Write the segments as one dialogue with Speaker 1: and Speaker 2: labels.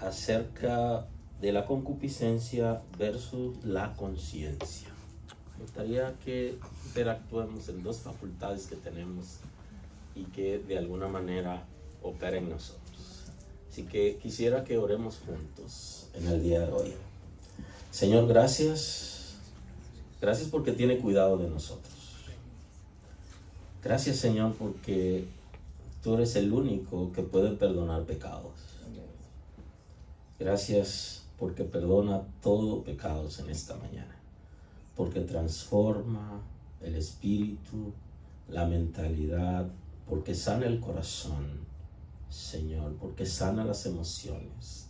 Speaker 1: acerca de la concupiscencia versus la conciencia. Me gustaría que interactuemos en dos facultades que tenemos y que de alguna manera operen en nosotros. Así que quisiera que oremos juntos en el día de hoy. Señor, gracias. Gracias porque tiene cuidado de nosotros. Gracias, Señor, porque tú eres el único que puede perdonar pecados. Gracias porque perdona todo pecados en esta mañana. Porque transforma el espíritu, la mentalidad, porque sana el corazón, Señor, porque sana las emociones,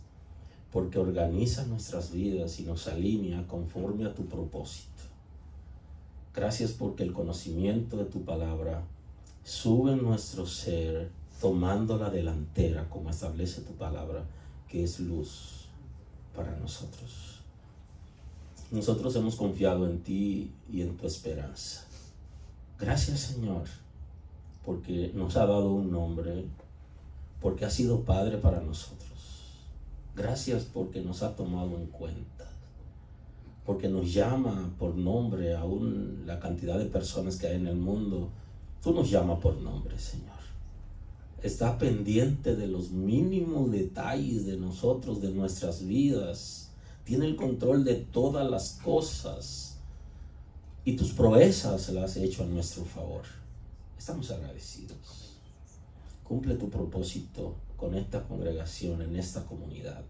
Speaker 1: porque organiza nuestras vidas y nos alinea conforme a tu propósito. Gracias porque el conocimiento de tu palabra sube en nuestro ser, tomando la delantera, como establece tu palabra, que es luz para nosotros. Nosotros hemos confiado en ti y en tu esperanza. Gracias, Señor, porque nos ha dado un nombre, porque ha sido Padre para nosotros. Gracias porque nos ha tomado en cuenta, porque nos llama por nombre, aún la cantidad de personas que hay en el mundo. Tú nos llamas por nombre, Señor. Está pendiente de los mínimos detalles de nosotros, de nuestras vidas. Tiene el control de todas las cosas. Y tus proezas las has hecho a nuestro favor. Estamos agradecidos. Cumple tu propósito con esta congregación, en esta comunidad.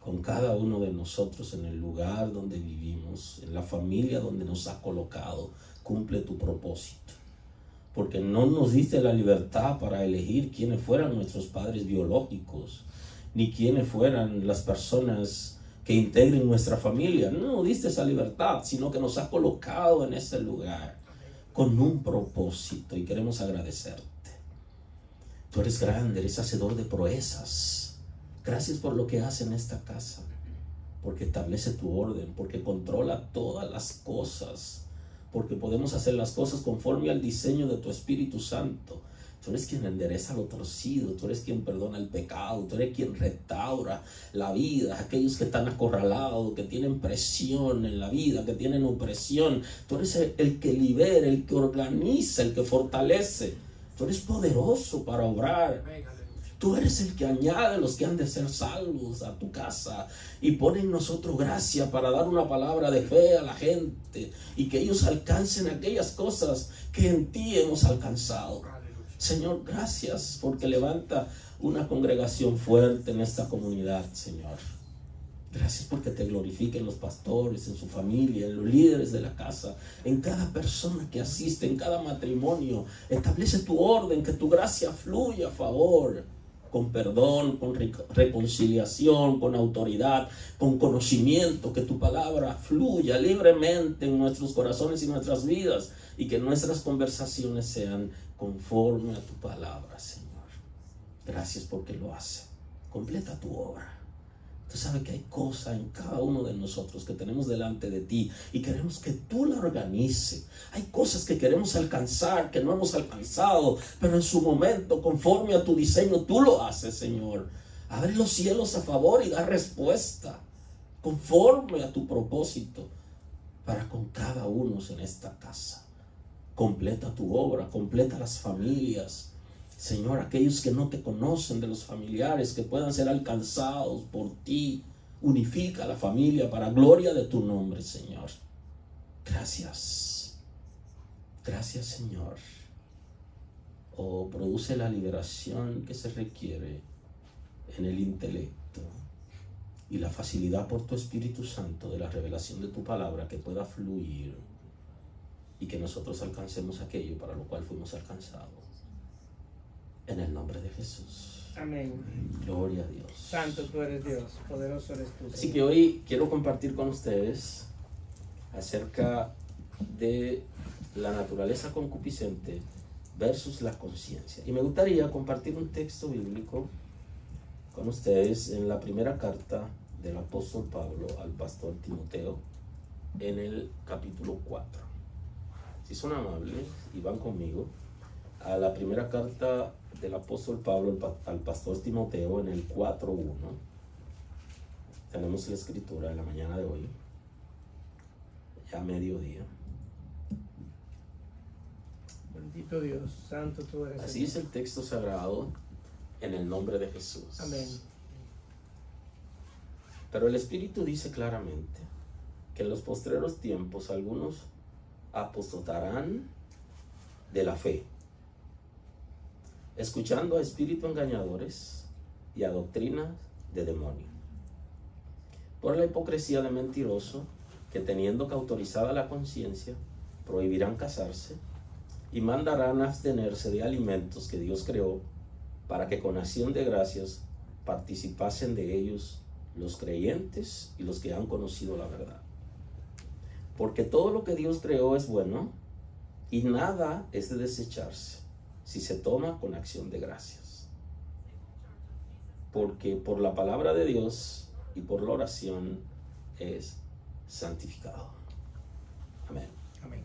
Speaker 1: Con cada uno de nosotros en el lugar donde vivimos, en la familia donde nos ha colocado. Cumple tu propósito. Porque no nos diste la libertad para elegir quiénes fueran nuestros padres biológicos, ni quiénes fueran las personas que integren nuestra familia. No nos diste esa libertad, sino que nos ha colocado en ese lugar con un propósito y queremos agradecerte. Tú eres grande, eres hacedor de proezas. Gracias por lo que haces en esta casa, porque establece tu orden, porque controla todas las cosas, porque podemos hacer las cosas conforme al diseño de tu Espíritu Santo. Tú eres quien endereza lo torcido, tú eres quien perdona el pecado, tú eres quien restaura la vida, aquellos que están acorralados, que tienen presión en la vida, que tienen opresión. Tú eres el que libera, el que organiza, el que fortalece. Tú eres poderoso para obrar. Tú eres el que añade los que han de ser salvos a tu casa y pone en nosotros gracia para dar una palabra de fe a la gente y que ellos alcancen aquellas cosas que en ti hemos alcanzado. Señor, gracias porque levanta una congregación fuerte en esta comunidad, Señor. Gracias porque te glorifiquen los pastores, en su familia, en los líderes de la casa, en cada persona que asiste, en cada matrimonio. Establece tu orden, que tu gracia fluya a favor, con perdón, con reconciliación, con autoridad, con conocimiento, que tu palabra fluya libremente en nuestros corazones y nuestras vidas y que nuestras conversaciones sean conforme a tu palabra, Señor. Gracias porque lo hace. Completa tu obra. Tú sabes que hay cosas en cada uno de nosotros que tenemos delante de ti y queremos que tú la organices. Hay cosas que queremos alcanzar, que no hemos alcanzado, pero en su momento, conforme a tu diseño, tú lo haces, Señor. Abre los cielos a favor y da respuesta conforme a tu propósito para con cada uno en esta casa. Completa tu obra, completa las familias. Señor, aquellos que no te conocen, de los familiares que puedan ser alcanzados por ti, unifica la familia para gloria de tu nombre, Señor. Gracias. Gracias, Señor. Oh, produce la liberación que se requiere en el intelecto y la facilidad por tu Espíritu Santo de la revelación de tu palabra que pueda fluir y que nosotros alcancemos aquello para lo cual fuimos alcanzados. En el nombre de Jesús.
Speaker 2: Amén.
Speaker 1: Gloria a Dios.
Speaker 2: Santo tú eres Dios, poderoso eres tú, Señor.
Speaker 1: Así que hoy quiero compartir con ustedes acerca de la naturaleza concupiscente versus la conciencia. Y me gustaría compartir un texto bíblico con ustedes en la primera carta del apóstol Pablo al pastor Timoteo, en el capítulo 4. Si son amables y van conmigo a la primera carta del apóstol Pablo al pastor Timoteo en el 4:1. Tenemos la escritura en la mañana de hoy, ya mediodía.
Speaker 2: Bendito Dios, santo tú eres.
Speaker 1: Así es el texto sagrado en el nombre de Jesús.
Speaker 2: Amén.
Speaker 1: Pero el Espíritu dice claramente que en los postreros tiempos algunos apostatarán de la fe, escuchando a espíritus engañadores y a doctrinas de demonio, por la hipocresía de mentiroso, que teniendo cauterizada la conciencia, prohibirán casarse y mandarán abstenerse de alimentos que Dios creó, para que con acción de gracias participasen de ellos los creyentes y los que han conocido la verdad. Porque todo lo que Dios creó es bueno, y nada es de desecharse si se toma con acción de gracias. Porque por la palabra de Dios y por la oración es santificado. Amén.
Speaker 2: Amén.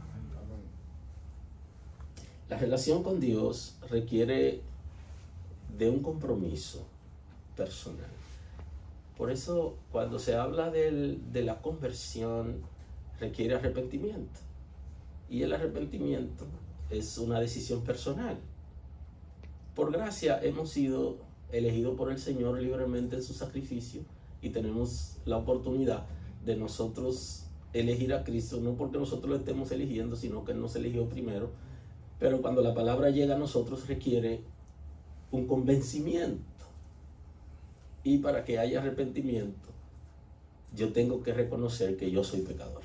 Speaker 1: La relación con Dios requiere de un compromiso personal. Por eso cuando se habla de la conversión, requiere arrepentimiento. Y el arrepentimiento es una decisión personal. Por gracia hemos sido elegidos por el Señor libremente en su sacrificio, y tenemos la oportunidad de nosotros elegir a Cristo, no porque nosotros lo estemos eligiendo, sino que Él nos eligió primero. Pero cuando la palabra llega a nosotros requiere un convencimiento. Y para que haya arrepentimiento, yo tengo que reconocer que yo soy pecador.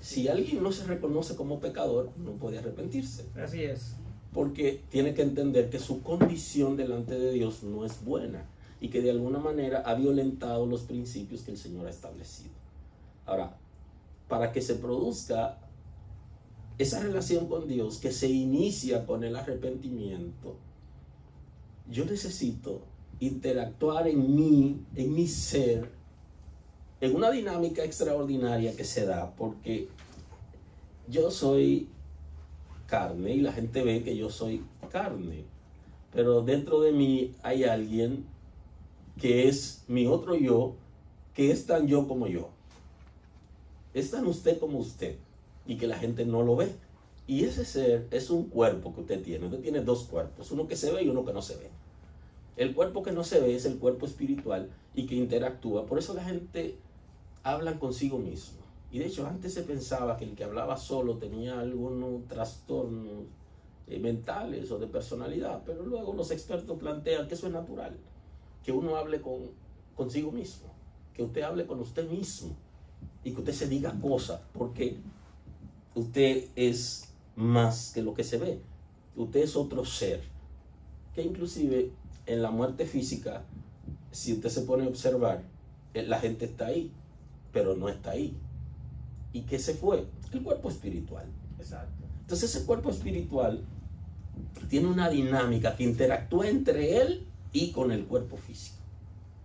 Speaker 1: Si alguien no se reconoce como pecador, no puede arrepentirse.
Speaker 2: Así es.
Speaker 1: Porque tiene que entender que su condición delante de Dios no es buena y que de alguna manera ha violentado los principios que el Señor ha establecido. Ahora, para que se produzca esa relación con Dios que se inicia con el arrepentimiento, yo necesito interactuar en mi ser, en una dinámica extraordinaria que se da, porque yo soy carne y la gente ve que yo soy carne, pero dentro de mí hay alguien que es mi otro yo, que es tan yo como yo, es tan usted como usted, y que la gente no lo ve. Y ese ser es un cuerpo que usted tiene dos cuerpos, uno que se ve y uno que no se ve. El cuerpo que no se ve es el cuerpo espiritual y que interactúa. Por eso la gente habla consigo mismo. Y de hecho antes se pensaba que el que hablaba solo tenía algunos trastornos mentales o de personalidad, pero luego los expertos plantean que eso es natural, que uno hable consigo mismo, que usted hable con usted mismo y que usted se diga cosas, porque usted es más que lo que se ve. Usted es otro ser, que inclusive en la muerte física, si usted se pone a observar, la gente está ahí, pero no está ahí. ¿Y qué se fue? El cuerpo espiritual.
Speaker 2: Exacto.
Speaker 1: Entonces ese cuerpo espiritual tiene una dinámica que interactúa entre él y con el cuerpo físico.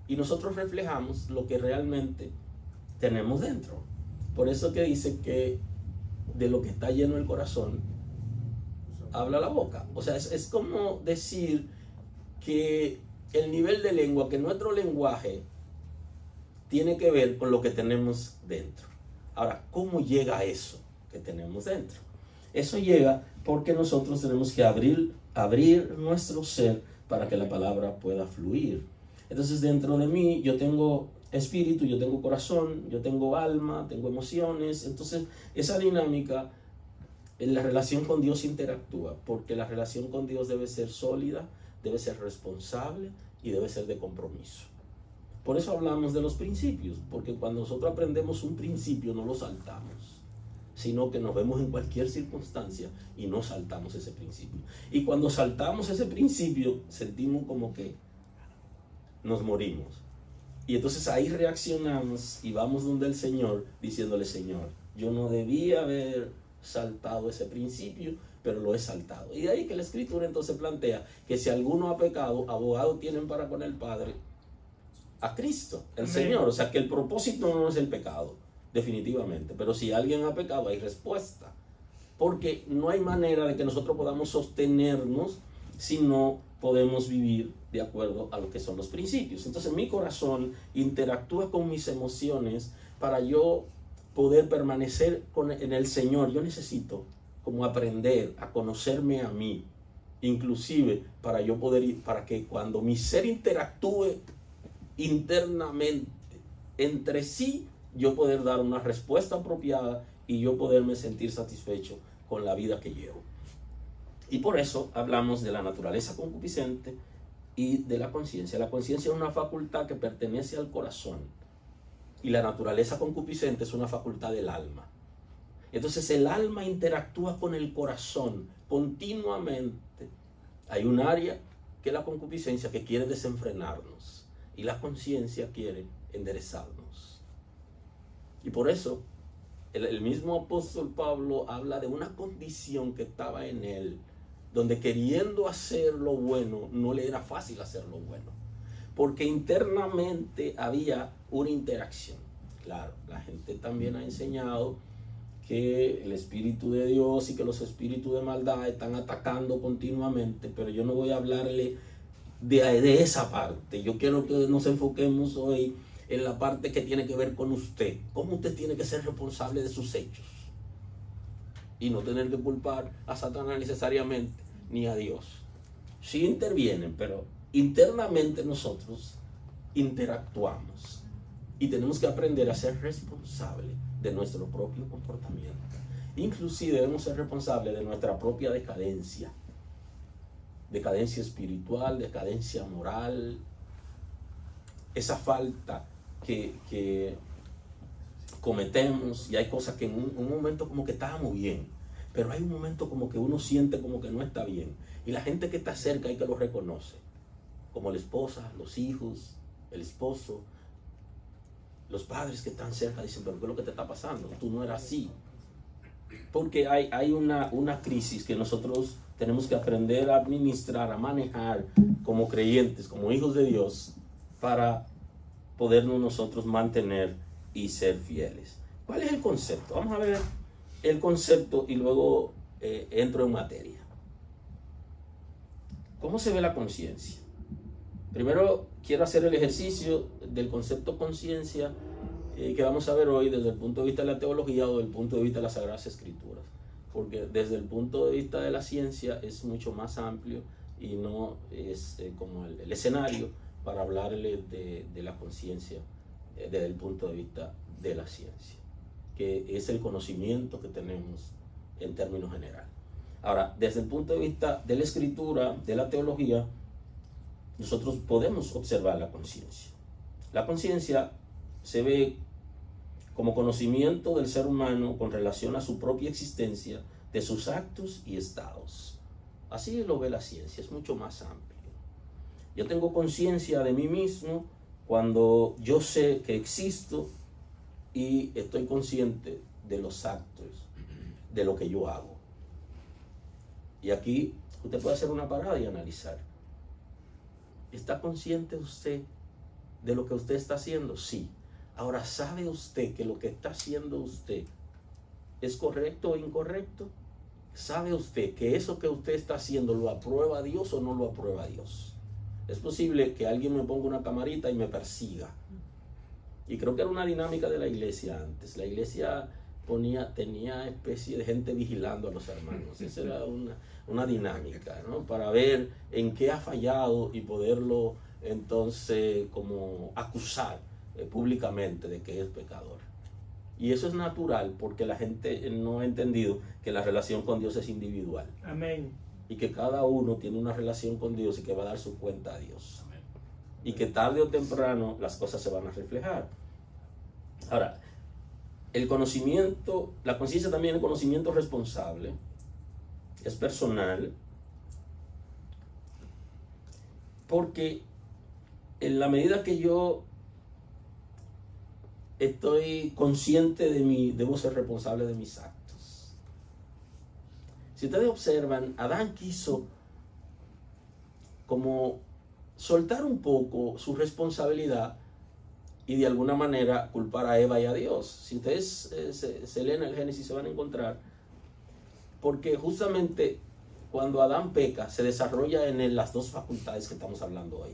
Speaker 1: Y nosotros reflejamos lo que realmente tenemos dentro. Por eso que dice que de lo que está lleno el corazón, habla la boca. O sea, es como decir que el nivel de lengua, que nuestro lenguaje tiene que ver con lo que tenemos dentro. Ahora, ¿cómo llega eso que tenemos dentro? Eso llega porque nosotros tenemos que abrir nuestro ser para que la palabra pueda fluir. Entonces, dentro de mí yo tengo espíritu, yo tengo corazón, yo tengo alma, tengo emociones. Entonces, esa dinámica en la relación con Dios interactúa, porque la relación con Dios debe ser sólida, debe ser responsable y debe ser de compromiso. Por eso hablamos de los principios, porque cuando nosotros aprendemos un principio no lo saltamos, sino que nos vemos en cualquier circunstancia y no saltamos ese principio. Y cuando saltamos ese principio, sentimos como que nos morimos. Y entonces ahí reaccionamos y vamos donde el Señor diciéndole: Señor, yo no debía haber saltado ese principio, pero lo he saltado. Y de ahí que la Escritura entonces plantea que si alguno ha pecado, abogado tienen para con el Padre a Cristo, el
Speaker 2: Amén.
Speaker 1: Señor. O sea que el propósito no es el pecado, definitivamente. Pero si alguien ha pecado, hay respuesta. Porque no hay manera de que nosotros podamos sostenernos si no podemos vivir de acuerdo a lo que son los principios. Entonces mi corazón interactúa con mis emociones para yo poder permanecer en el Señor. Yo necesito como aprender a conocerme a mí, inclusive para yo poder, para que cuando mi ser interactúe internamente entre sí, yo poder dar una respuesta apropiada y yo poderme sentir satisfecho con la vida que llevo. Y por eso hablamos de la naturaleza concupiscente y de la conciencia. La conciencia es una facultad que pertenece al corazón y la naturaleza concupiscente es una facultad del alma. Entonces el alma interactúa con el corazón continuamente. Hay un área que es la concupiscencia, que quiere desenfrenarnos, y la conciencia quiere enderezarnos. Y por eso el mismo apóstol Pablo habla de una condición que estaba en él, donde queriendo hacer lo bueno, no le era fácil hacer lo bueno, porque internamente había una interacción. Claro, la gente también ha enseñado que el Espíritu de Dios y que los espíritus de maldad están atacando continuamente, pero yo no voy a hablarle de esa parte. Yo quiero que nos enfoquemos hoy en la parte que tiene que ver con usted. Cómo usted tiene que ser responsable de sus hechos y no tener que culpar a Satanás necesariamente, ni a Dios. Sí intervienen, pero internamente nosotros interactuamos y tenemos que aprender a ser responsables de nuestro propio comportamiento. Inclusive debemos ser responsables de nuestra propia decadencia espiritual, decadencia moral, esa falta que cometemos. Y hay cosas que en un momento como que estábamos bien, pero hay un momento como que uno siente como que no está bien, y la gente que está cerca hay que lo reconoce, como la esposa, los hijos, el esposo, los padres que están cerca dicen: pero ¿qué es lo que te está pasando? Tú no eras así. Porque hay una crisis que nosotros tenemos que aprender a administrar, a manejar como creyentes, como hijos de Dios, para podernos nosotros mantener y ser fieles. ¿Cuál es el concepto? Vamos a ver el concepto y luego entro en materia. ¿Cómo se ve la conciencia? Primero quiero hacer el ejercicio del concepto conciencia que vamos a ver hoy desde el punto de vista de la teología o desde el punto de vista de las Sagradas Escrituras. Porque desde el punto de vista de la ciencia es mucho más amplio y no es como el escenario para hablarle de la conciencia desde el punto de vista de la ciencia, que es el conocimiento que tenemos en términos generales. Ahora, desde el punto de vista de la escritura, de la teología, nosotros podemos observar la conciencia. La conciencia se ve como conocimiento del ser humano con relación a su propia existencia, de sus actos y estados. Así lo ve la ciencia, es mucho más amplio. Yo tengo conciencia de mí mismo cuando yo sé que existo y estoy consciente de los actos, de lo que yo hago. Y aquí usted puede hacer una parada y analizar. ¿Está consciente usted de lo que usted está haciendo? Sí. Ahora, ¿sabe usted que lo que está haciendo usted es correcto o incorrecto? ¿Sabe usted que eso que usted está haciendo lo aprueba Dios o no lo aprueba Dios? Es posible que alguien me ponga una camarita y me persiga. Y creo que era una dinámica de la iglesia antes. La iglesia tenía especie de gente vigilando a los hermanos. Esa era una dinámica, ¿no? Para ver en qué ha fallado y poderlo entonces como acusar públicamente de que es pecador. Y eso es natural porque la gente no ha entendido que la relación con Dios es individual.
Speaker 2: Amén.
Speaker 1: Y que cada uno tiene una relación con Dios y que va a dar su cuenta a Dios. Amén. Y que tarde o temprano las cosas se van a reflejar. Ahora, el conocimiento, la conciencia también es conocimiento responsable, es personal, porque en la medida que yo estoy consciente de mí, debo ser responsable de mis actos. Si ustedes observan, Adán quiso como soltar un poco su responsabilidad y de alguna manera culpar a Eva y a Dios. Si ustedes se leen el Génesis se van a encontrar, porque justamente cuando Adán peca, se desarrolla en él las dos facultades que estamos hablando hoy.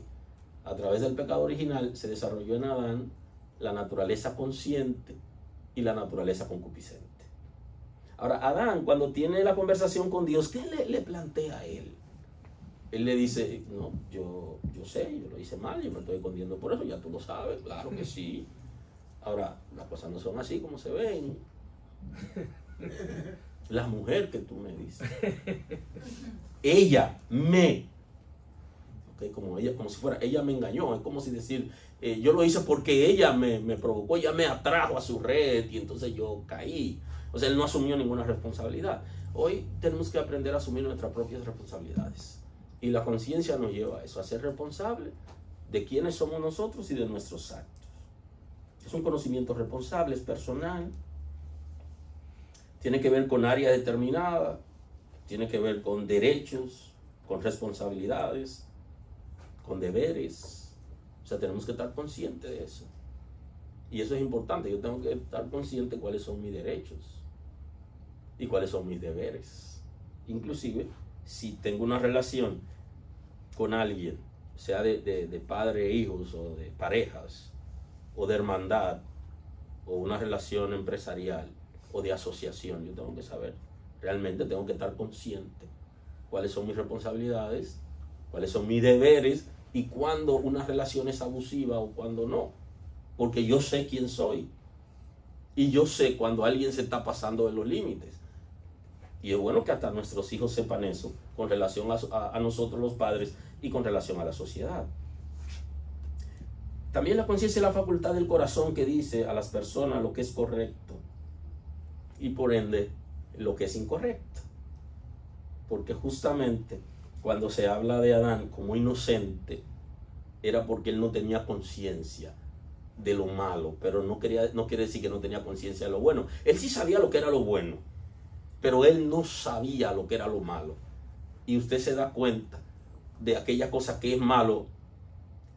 Speaker 1: A través del pecado original se desarrolló en Adán la naturaleza consciente y la naturaleza concupiscente. Ahora, Adán, cuando tiene la conversación con Dios, ¿qué le plantea a él? Él le dice, no, yo sé, yo lo hice mal, yo me estoy escondiendo por eso, ya tú lo sabes, claro que sí. Ahora, las cosas no son así como se ven. La mujer que tú me dices, ella me, okay, como si fuera, ella me engañó, es como si decir, yo lo hice porque ella me provocó, ella me atrajo a su red y entonces yo caí. O sea, él no asumió ninguna responsabilidad. Hoy tenemos que aprender a asumir nuestras propias responsabilidades. Y la conciencia nos lleva a eso, a ser responsable de quiénes somos nosotros y de nuestros actos. Es un conocimiento responsable, es personal. Tiene que ver con área determinada, tiene que ver con derechos, con responsabilidades, con deberes. O sea, tenemos que estar conscientes de eso. Y eso es importante. Yo tengo que estar consciente de cuáles son mis derechos y cuáles son mis deberes. Inclusive, si tengo una relación con alguien, sea de padre e hijos, o de parejas, o de hermandad, o una relación empresarial, o de asociación, yo tengo que saber, realmente tengo que estar consciente cuáles son mis responsabilidades, cuáles son mis deberes, y cuándo una relación es abusiva o cuándo no. Porque yo sé quién soy. Y yo sé cuando alguien se está pasando de los límites. Y es bueno que hasta nuestros hijos sepan eso con relación a nosotros los padres y con relación a la sociedad. También la conciencia es la facultad del corazón que dice a las personas lo que es correcto y por ende lo que es incorrecto. Porque justamente cuando se habla de Adán como inocente era porque él no tenía conciencia de lo malo, pero no quiere decir que no tenía conciencia de lo bueno. Él sí sabía lo que era lo bueno, pero él no sabía lo que era lo malo. Y usted se da cuenta de aquella cosa que es malo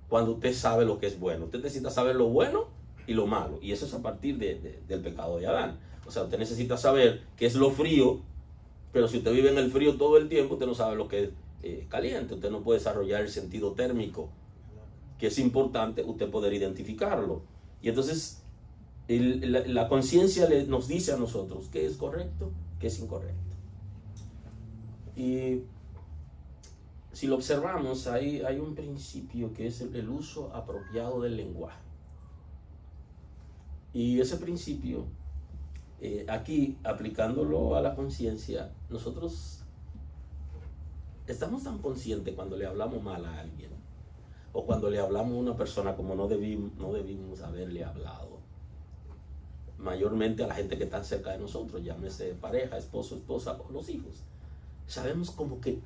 Speaker 1: cuando usted sabe lo que es bueno. Usted necesita saber lo bueno y lo malo, y eso es a partir del pecado de Adán. O sea, usted necesita saber qué es lo frío, pero si usted vive en el frío todo el tiempo, usted no sabe lo que es caliente. Usted no puede desarrollar el sentido térmico, que es importante usted poder identificarlo. Y entonces la conciencia nos dice a nosotros qué es correcto, qué es incorrecto. Y si lo observamos, hay un principio que es el uso apropiado del lenguaje. Y ese principio, aquí aplicándolo a la conciencia, nosotros estamos tan conscientes cuando le hablamos mal a alguien, o cuando le hablamos a una persona como no debimos haberle hablado. Mayormente a la gente que está cerca de nosotros, llámese pareja, esposo, esposa o los hijos. Sabemos como que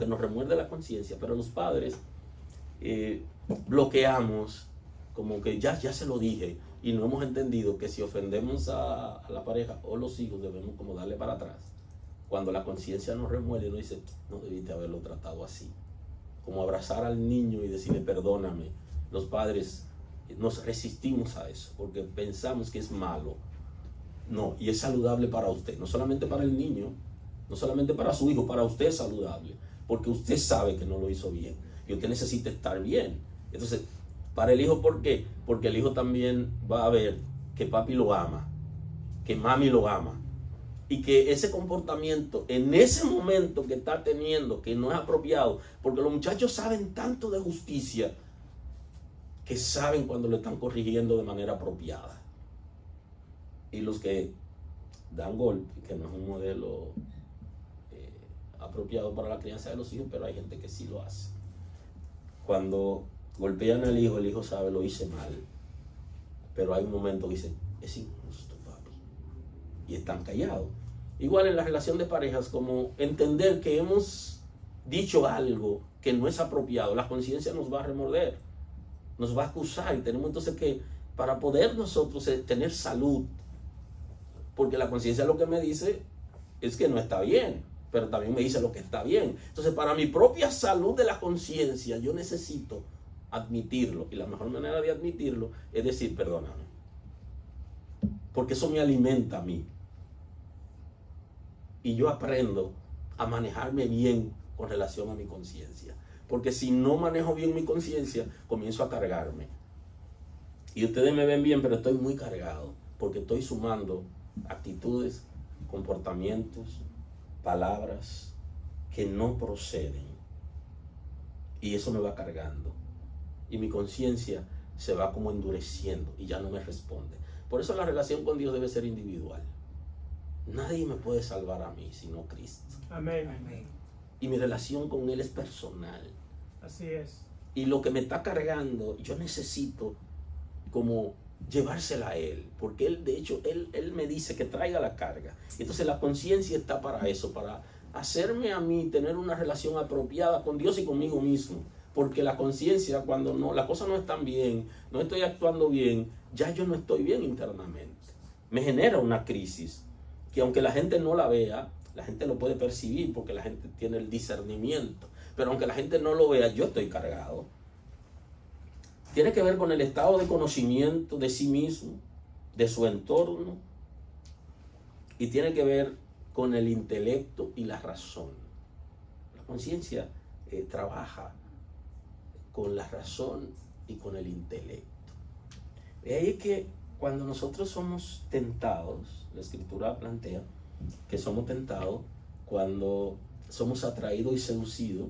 Speaker 1: nos remuerde la conciencia, pero los padres bloqueamos, como que ya se lo dije, y no hemos entendido que si ofendemos a la pareja o los hijos debemos como darle para atrás. Cuando la conciencia nos remuerde, nos dice, no debiste haberlo tratado así. Como abrazar al niño y decirle perdóname. Los padres nos resistimos a eso porque pensamos que es malo. No, y es saludable para usted, no solamente para el niño, no solamente para su hijo, para usted es saludable, porque usted sabe que no lo hizo bien y usted necesita estar bien. Entonces, para el hijo, ¿por qué? Porque el hijo también va a ver que papi lo ama, que mami lo ama, y que ese comportamiento en ese momento que está teniendo, que no es apropiado, porque los muchachos saben tanto de justicia que saben cuando lo están corrigiendo de manera apropiada. Y los que dan golpe, que no es un modelo apropiado para la crianza de los hijos, pero hay gente que sí lo hace. Cuando golpean al hijo, el hijo sabe, lo hice mal, pero hay un momento que dice, es injusto, papi, y están callados. Igual en la relación de parejas, como entender que hemos dicho algo que no es apropiado, la conciencia nos va a remorder, nos va a acusar, y tenemos entonces que, para poder nosotros tener salud, porque la conciencia lo que me dice es que no está bien, pero también me dice lo que está bien. Entonces, para mi propia salud de la conciencia, yo necesito admitirlo, y la mejor manera de admitirlo es decir, perdóname, porque eso me alimenta a mí. Y yo aprendo a manejarme bien con relación a mi conciencia. Porque si no manejo bien mi conciencia, comienzo a cargarme. Y ustedes me ven bien, pero estoy muy cargado, porque estoy sumando actitudes, comportamientos, palabras que no proceden. Y eso me va cargando. Y mi conciencia se va como endureciendo y ya no me responde. Por eso la relación con Dios debe ser individual. Nadie me puede salvar a mí sino Cristo.
Speaker 2: Amén. Amén.
Speaker 1: Y mi relación con Él es personal.
Speaker 2: Así es.
Speaker 1: Y lo que me está cargando, yo necesito como llevársela a Él. Porque Él, de hecho, Él me dice que traiga la carga. Entonces la conciencia está para eso, para hacerme a mí tener una relación apropiada con Dios y conmigo mismo. Porque la conciencia, cuando no, las cosas no están bien, no estoy actuando bien, ya yo no estoy bien internamente. Me genera una crisis que aunque la gente no la vea, la gente lo puede percibir porque la gente tiene el discernimiento. Pero aunque la gente no lo vea, yo estoy cargado. Tiene que ver con el estado de conocimiento de sí mismo, de su entorno, y tiene que ver con el intelecto y la razón. La conciencia trabaja con la razón y con el intelecto. De ahí que cuando nosotros somos tentados, la Escritura plantea que somos tentados cuando somos atraídos y seducidos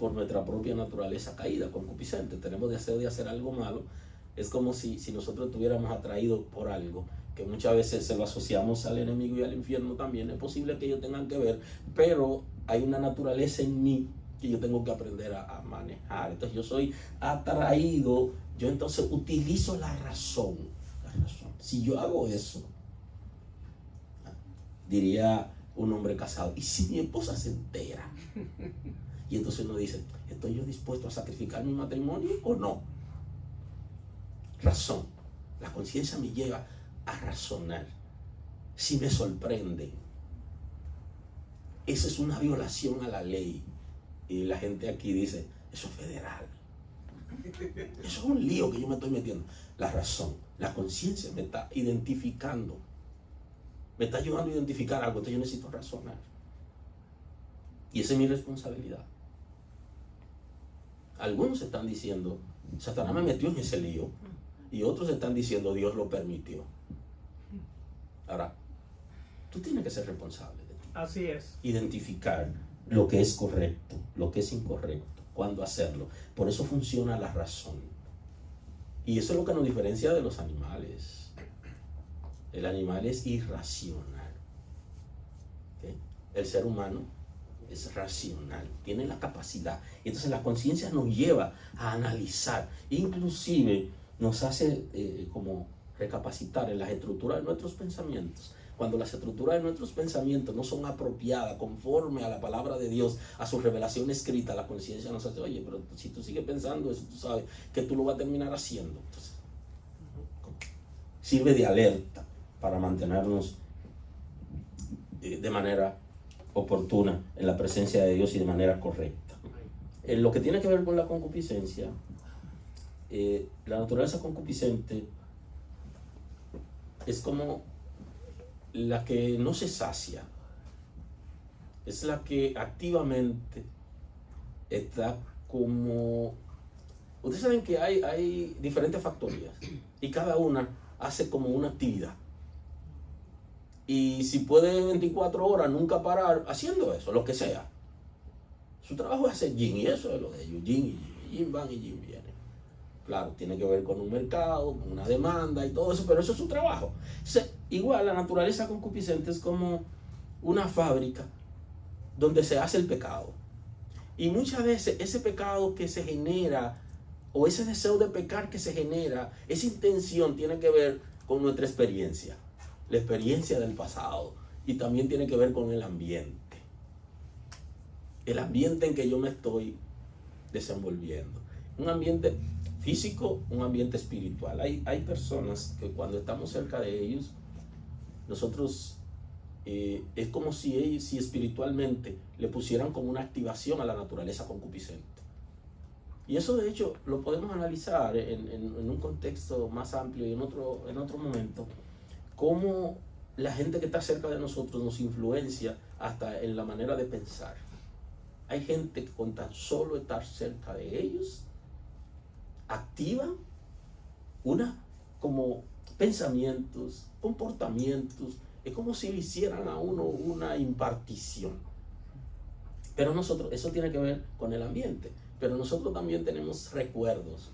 Speaker 1: por nuestra propia naturaleza caída, concupiscente. Tenemos deseo de hacer algo malo. Es como si nosotros estuviéramos atraídos por algo, que muchas veces se lo asociamos al enemigo y al infierno también. Es posible que ellos tengan que ver, pero hay una naturaleza en mí que yo tengo que aprender a manejar. Entonces yo soy atraído, yo entonces utilizo la razón. Si yo hago eso, diría un hombre casado, ¿y si mi esposa se entera? Y entonces uno dice, ¿estoy yo dispuesto a sacrificar mi matrimonio o no? Razón. La conciencia me lleva a razonar. Si me sorprenden, esa es una violación a la ley. Y la gente aquí dice, eso es federal. Eso es un lío que yo me estoy metiendo. La razón, la conciencia me está identificando. Me está ayudando a identificar algo. Entonces yo necesito razonar. Y esa es mi responsabilidad. Algunos están diciendo, Satanás me metió en ese lío. Y otros están diciendo, Dios lo permitió. Ahora, tú tienes que ser responsable de ti.
Speaker 2: Así es.
Speaker 1: Identificar lo que es correcto, lo que es incorrecto, cuándo hacerlo. Por eso funciona la razón. Y eso es lo que nos diferencia de los animales. El animal es irracional. ¿Okay? El ser humano es racional, tiene la capacidad. Y entonces la conciencia nos lleva a analizar, inclusive nos hace como recapacitar en las estructuras de nuestros pensamientos. Cuando las estructuras de nuestros pensamientos no son apropiadas conforme a la palabra de Dios, a su revelación escrita, la conciencia nos hace, oye, pero si tú sigues pensando eso, tú sabes que tú lo vas a terminar haciendo. Entonces, sirve de alerta para mantenernos de manera oportuna en la presencia de Dios y de manera correcta. En lo que tiene que ver con la concupiscencia, la naturaleza concupiscente es como la que no se sacia, es la que activamente está como... Ustedes saben que hay diferentes factorías y cada una hace como una actividad. Y si puede 24 horas nunca parar haciendo eso, lo que sea. Su trabajo es hacer yin, y eso es lo de ellos, yin y yin, yin van y yin vienen. Claro, tiene que ver con un mercado, con una demanda y todo eso, pero eso es su trabajo. Igual la naturaleza concupiscente es como una fábrica donde se hace el pecado. Y muchas veces ese pecado que se genera, o ese deseo de pecar que se genera, esa intención tiene que ver con nuestra experiencia. La experiencia del pasado, y también tiene que ver con el ambiente en que yo me estoy desenvolviendo, un ambiente físico, un ambiente espiritual. Hay personas que cuando estamos cerca de ellos, nosotros es como si espiritualmente le pusieran como una activación a la naturaleza concupiscente. Y eso de hecho lo podemos analizar en un contexto más amplio y en otro momento, cómo la gente que está cerca de nosotros nos influencia hasta en la manera de pensar. Hay gente que con tan solo estar cerca de ellos, activan como pensamientos, comportamientos, es como si le hicieran a uno una impartición. Pero nosotros, eso tiene que ver con el ambiente, pero nosotros también tenemos recuerdos,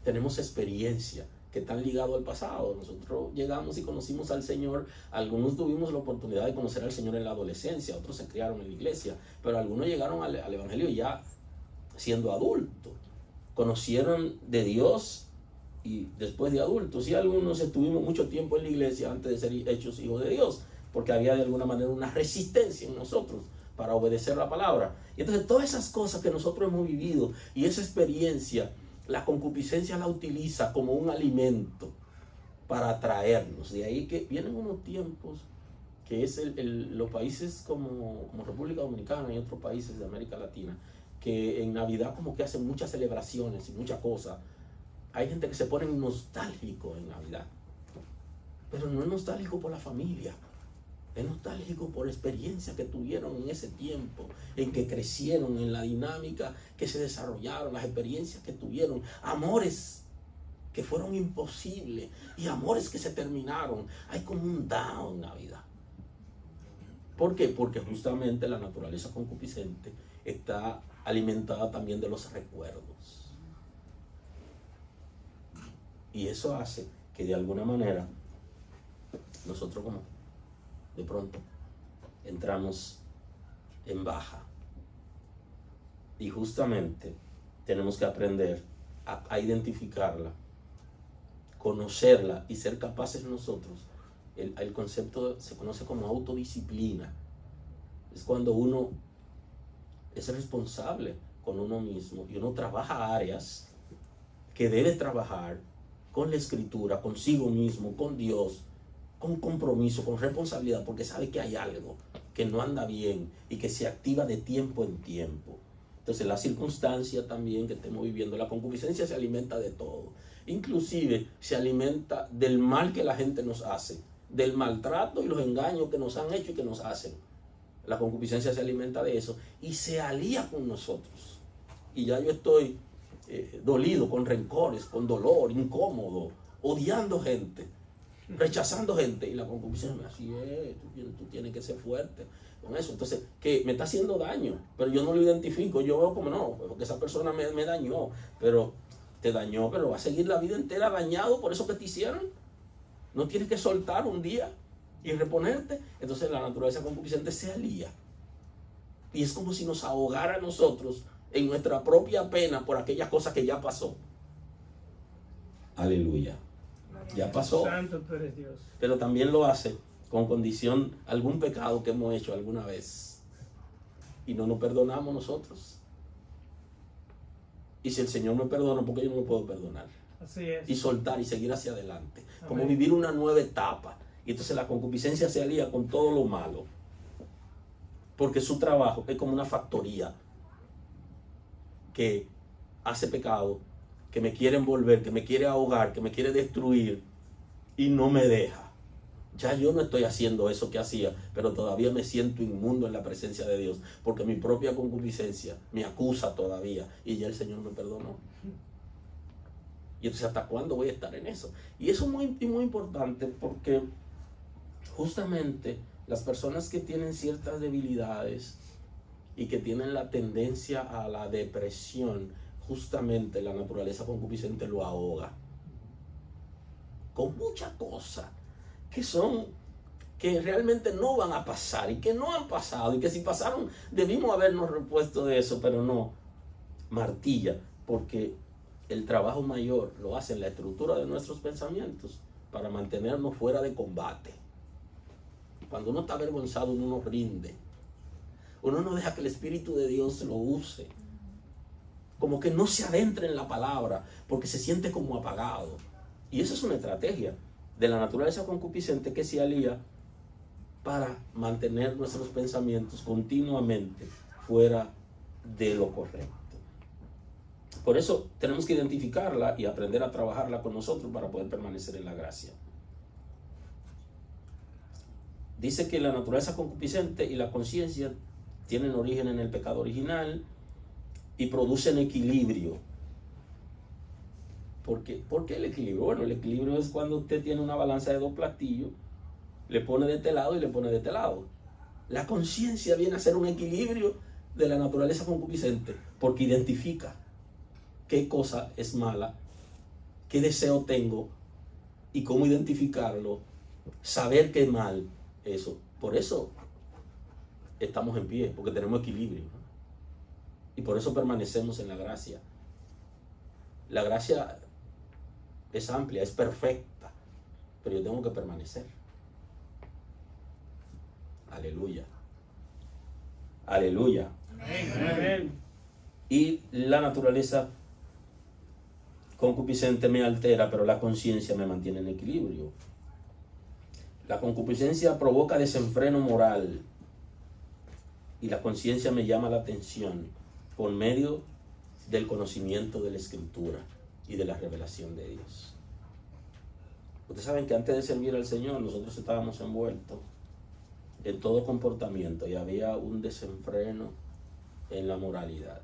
Speaker 1: tenemos experiencia que están ligados al pasado. Nosotros llegamos y conocimos al Señor, algunos tuvimos la oportunidad de conocer al Señor en la adolescencia, otros se criaron en la iglesia, pero algunos llegaron al Evangelio ya siendo adultos, conocieron de Dios y después de adultos, y algunos estuvimos mucho tiempo en la iglesia antes de ser hechos hijos de Dios, porque había de alguna manera una resistencia en nosotros para obedecer la palabra. Y entonces todas esas cosas que nosotros hemos vivido y esa experiencia, la concupiscencia la utiliza como un alimento para atraernos. De ahí que vienen unos tiempos que es los países como República Dominicana y otros países de América Latina, que en Navidad como que hacen muchas celebraciones y muchas cosas. Hay gente que se pone nostálgico en Navidad, pero no es nostálgico por la familia, es nostálgico por experiencias que tuvieron en ese tiempo, en que crecieron, en la dinámica que se desarrollaron, las experiencias que tuvieron, amores que fueron imposibles y amores que se terminaron. Hay como un down en Navidad. ¿Por qué? Porque justamente la naturaleza concupiscente está alimentada también de los recuerdos. Y eso hace que de alguna manera nosotros como de pronto entramos en baja. Y justamente tenemos que aprender a identificarla, conocerla y ser capaces nosotros. El concepto se conoce como autodisciplina. Es cuando uno es responsable con uno mismo y uno trabaja áreas que debe trabajar con la Escritura, consigo mismo, con Dios, con compromiso, con responsabilidad, porque sabe que hay algo que no anda bien y que se activa de tiempo en tiempo. Entonces la circunstancia también que estemos viviendo, la concupiscencia se alimenta de todo, inclusive se alimenta del mal que la gente nos hace, del maltrato y los engaños que nos han hecho y que nos hacen. La concupiscencia se alimenta de eso y se alía con nosotros. Y ya yo estoy dolido, con rencores, con dolor, incómodo, odiando gente, rechazando gente, y la concupiscencia, así es, tú tienes que ser fuerte con eso. Entonces, que me está haciendo daño, pero yo no lo identifico, yo veo como no, porque esa persona me dañó, pero te dañó, pero va a seguir la vida entera dañado por eso que te hicieron. No tienes que soltar un día y reponerte. Entonces la naturaleza concupiscente se alía, y es como si nos ahogara a nosotros en nuestra propia pena por aquellas cosas que ya pasó. Aleluya. Ya pasó.
Speaker 2: Santo tú eres Dios.
Speaker 1: Pero también lo hace con condición algún pecado que hemos hecho alguna vez y no nos perdonamos nosotros. Y si el Señor me perdona, ¿por qué yo no me puedo perdonar?
Speaker 2: Así es.
Speaker 1: Y soltar y seguir hacia adelante.
Speaker 2: Amén.
Speaker 1: Como vivir una nueva etapa. Y entonces la concupiscencia se alía con todo lo malo, porque su trabajo es como una factoría que hace pecado, que me quiere envolver, que me quiere ahogar, que me quiere destruir y no me deja. Ya yo no estoy haciendo eso que hacía, pero todavía me siento inmundo en la presencia de Dios, porque mi propia concupiscencia me acusa todavía y ya el Señor me perdonó. Y entonces, ¿hasta cuándo voy a estar en eso? Y eso es muy importante, porque justamente las personas que tienen ciertas debilidades y que tienen la tendencia a la depresión, justamente la naturaleza concupiscente lo ahoga con muchas cosas que realmente no van a pasar y que no han pasado, y que si pasaron debimos habernos repuesto de eso, pero no. Martilla, porque el trabajo mayor lo hace en la estructura de nuestros pensamientos para mantenernos fuera de combate. Cuando uno está avergonzado, uno no rinde. Uno no deja que el Espíritu de Dios lo use. Como que no se adentre en la palabra, porque se siente como apagado. Y esa es una estrategia de la naturaleza concupiscente que se alía para mantener nuestros pensamientos continuamente fuera de lo correcto. Por eso tenemos que identificarla y aprender a trabajarla con nosotros para poder permanecer en la gracia. dice que la naturaleza concupiscente y la conciencia tienen origen en el pecado original y producen equilibrio. ¿Por qué el equilibrio? Bueno, el equilibrio es cuando usted tiene una balanza de 2 platillos, le pone de este lado y le pone de este lado. La conciencia viene a ser un equilibrio de la naturaleza concupiscente, porque identifica qué cosa es mala, qué deseo tengo y cómo identificarlo, saber qué es mal, eso. Por eso estamos en pie, porque tenemos equilibrio, ¿no? Y por eso permanecemos en la gracia. La gracia es amplia, es perfecta, pero yo tengo que permanecer. Aleluya. Aleluya.
Speaker 2: Amén.
Speaker 1: Y la naturaleza concupiscente me altera, pero la conciencia me mantiene en equilibrio. La concupiscencia provoca desenfreno moral y la conciencia me llama la atención por medio del conocimiento de la Escritura y de la revelación de Dios. Ustedes saben que antes de servir al Señor nosotros estábamos envueltos en todo comportamiento y había un desenfreno en la moralidad.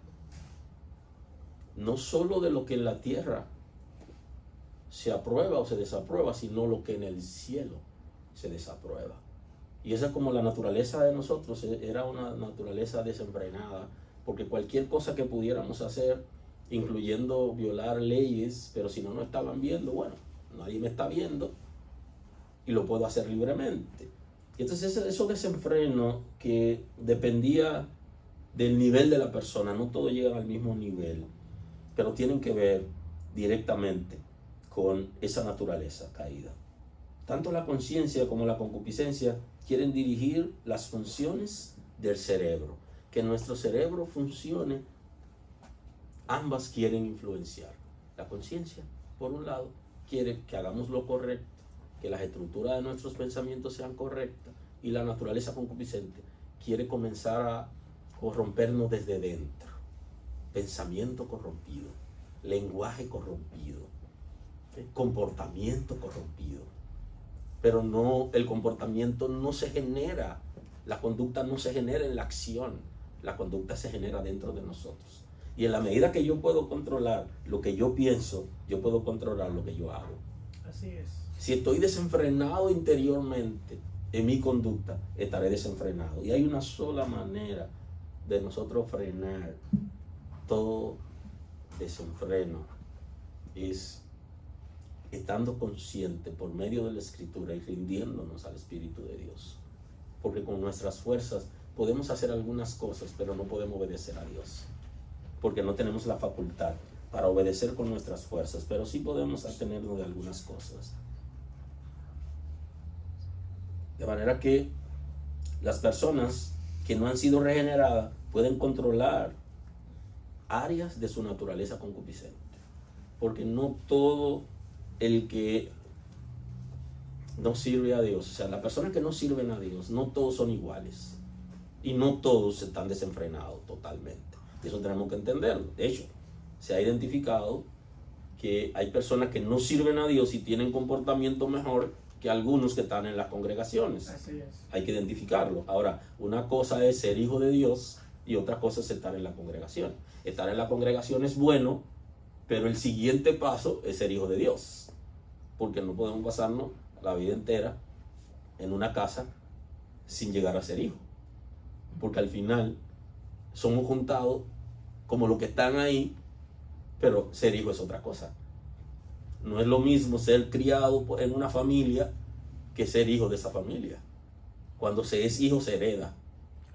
Speaker 1: No solo de lo que en la tierra se aprueba o se desaprueba, sino lo que en el cielo se desaprueba. Y esa es como la naturaleza de nosotros, era una naturaleza desenfrenada, porque cualquier cosa que pudiéramos hacer, incluyendo violar leyes, pero si no estaban viendo, bueno, nadie me está viendo y lo puedo hacer libremente. Y entonces esos desenfrenos que dependía del nivel de la persona, no todos llegan al mismo nivel, pero tienen que ver directamente con esa naturaleza caída. Tanto la conciencia como la concupiscencia quieren dirigir las funciones del cerebro. Que nuestro cerebro funcione, ambas quieren influenciar. La conciencia, por un lado, quiere que hagamos lo correcto, que las estructuras de nuestros pensamientos sean correctas, y la naturaleza concupiscente quiere comenzar a corrompernos desde dentro. Pensamiento corrompido, lenguaje corrompido, comportamiento corrompido. Pero no, el comportamiento no se genera, la conducta no se genera en la acción, la conducta se genera dentro de nosotros. Y en la medida que yo puedo controlar lo que yo pienso, yo puedo controlar lo que yo hago.
Speaker 2: Así es.
Speaker 1: Si estoy desenfrenado interiormente en mi conducta, estaré desenfrenado. Y hay una sola manera de nosotros frenar todo desenfreno, es estando consciente por medio de la Escritura y rindiéndonos al Espíritu de Dios. Porque con nuestras fuerzas podemos hacer algunas cosas, pero no podemos obedecer a Dios, porque no tenemos la facultad para obedecer con nuestras fuerzas, pero sí podemos abstenernos de algunas cosas. De manera que las personas que no han sido regeneradas pueden controlar áreas de su naturaleza concupiscente, porque no todo el que no sirve a Dios, o sea, las personas que no sirven a Dios, no todos son iguales y no todos están desenfrenados totalmente. Eso tenemos que entenderlo. De hecho, se ha identificado que hay personas que no sirven a Dios y tienen comportamiento mejor que algunos que están en las congregaciones.
Speaker 2: Así es.
Speaker 1: Hay que identificarlo. Ahora, una cosa es ser hijo de Dios y otra cosa es estar en la congregación. Estar en la congregación es bueno, pero el siguiente paso es ser hijo de Dios, porque no podemos pasarnos la vida entera en una casa sin llegar a ser hijo, porque al final somos juntados como los que están ahí, pero ser hijo es otra cosa. No es lo mismo ser criado en una familia que ser hijo de esa familia. Cuando se es hijo se hereda.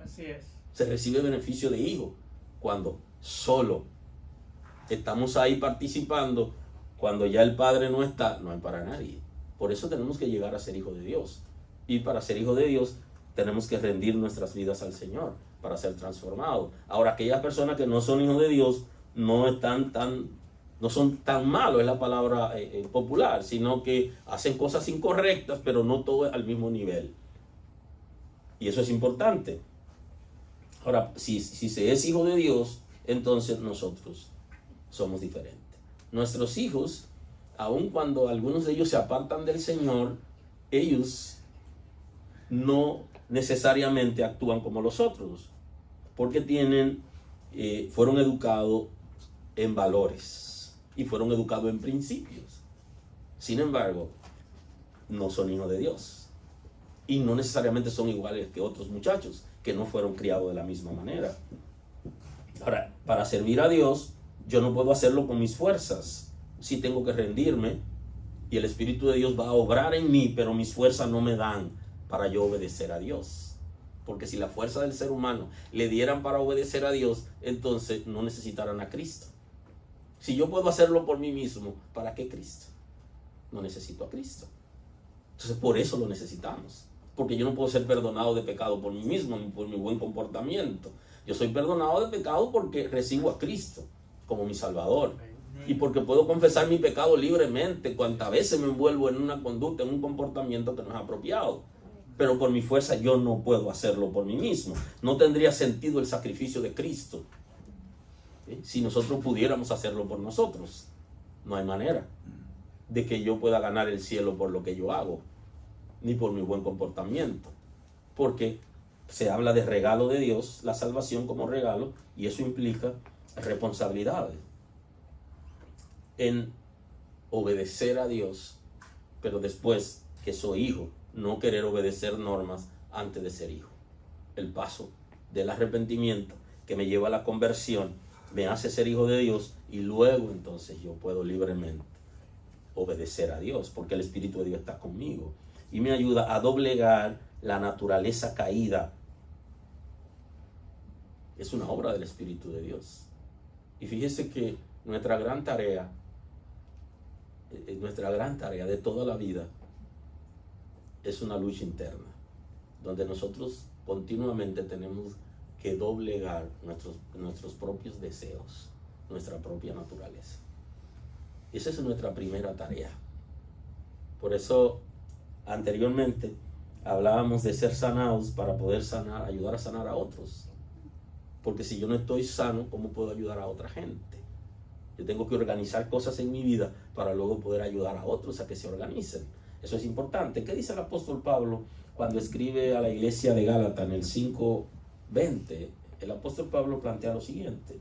Speaker 2: Así es.
Speaker 1: Se recibe beneficio de hijo. Cuando solo estamos ahí participando, cuando ya el Padre no está, no hay para nadie. Por eso tenemos que llegar a ser hijo de Dios. Y para ser hijo de Dios tenemos que rendir nuestras vidas al Señor para ser transformados. Ahora, aquellas personas que no son hijos de Dios no son tan malos, es la palabra popular, sino que hacen cosas incorrectas, pero no todo al mismo nivel. Y eso es importante. Ahora, si se es hijo de Dios, entonces nosotros somos diferentes. Nuestros hijos, aun cuando algunos de ellos se apartan del Señor, ellos no necesariamente actúan como los otros, porque fueron educados en valores y fueron educados en principios. Sin embargo, no son hijos de Dios y no necesariamente son iguales que otros muchachos que no fueron criados de la misma manera. Ahora, para servir a Dios, yo no puedo hacerlo con mis fuerzas. Sí tengo que rendirme y el Espíritu de Dios va a obrar en mí, pero mis fuerzas no me dan para yo obedecer a Dios. Porque si la fuerza del ser humano le dieran para obedecer a Dios, entonces no necesitarán a Cristo. Si yo puedo hacerlo por mí mismo, ¿para qué Cristo? No necesito a Cristo. Entonces por eso lo necesitamos. Porque yo no puedo ser perdonado de pecado por mí mismo, ni por mi buen comportamiento. Yo soy perdonado de pecado porque recibo a Cristo como mi Salvador. Y porque puedo confesar mi pecado libremente cuantas veces me envuelvo en una conducta, en un comportamiento que no es apropiado. Pero por mi fuerza yo no puedo hacerlo por mí mismo. No tendría sentido el sacrificio de Cristo si nosotros pudiéramos hacerlo por nosotros. No hay manera de que yo pueda ganar el cielo por lo que yo hago, ni por mi buen comportamiento. Porque se habla de regalo de Dios, la salvación como regalo, y eso implica responsabilidades en obedecer a Dios, pero después que soy hijo, no querer obedecer normas antes de ser hijo. El paso del arrepentimiento que me lleva a la conversión me hace ser hijo de Dios, y luego entonces yo puedo libremente obedecer a Dios, porque el Espíritu de Dios está conmigo y me ayuda a doblegar la naturaleza caída. Es una obra del Espíritu de Dios. Y fíjese que nuestra gran tarea de toda la vida es una lucha interna, donde nosotros continuamente tenemos que doblegar nuestros propios deseos, nuestra propia naturaleza. Esa es nuestra primera tarea. Por eso, anteriormente, hablábamos de ser sanados para poder ayudar a sanar a otros. Porque si yo no estoy sano, ¿cómo puedo ayudar a otra gente? Yo tengo que organizar cosas en mi vida para luego poder ayudar a otros a que se organicen. Eso es importante. ¿Qué dice el apóstol Pablo cuando escribe a la iglesia de Gálatas en el 5:20? El apóstol Pablo plantea lo siguiente.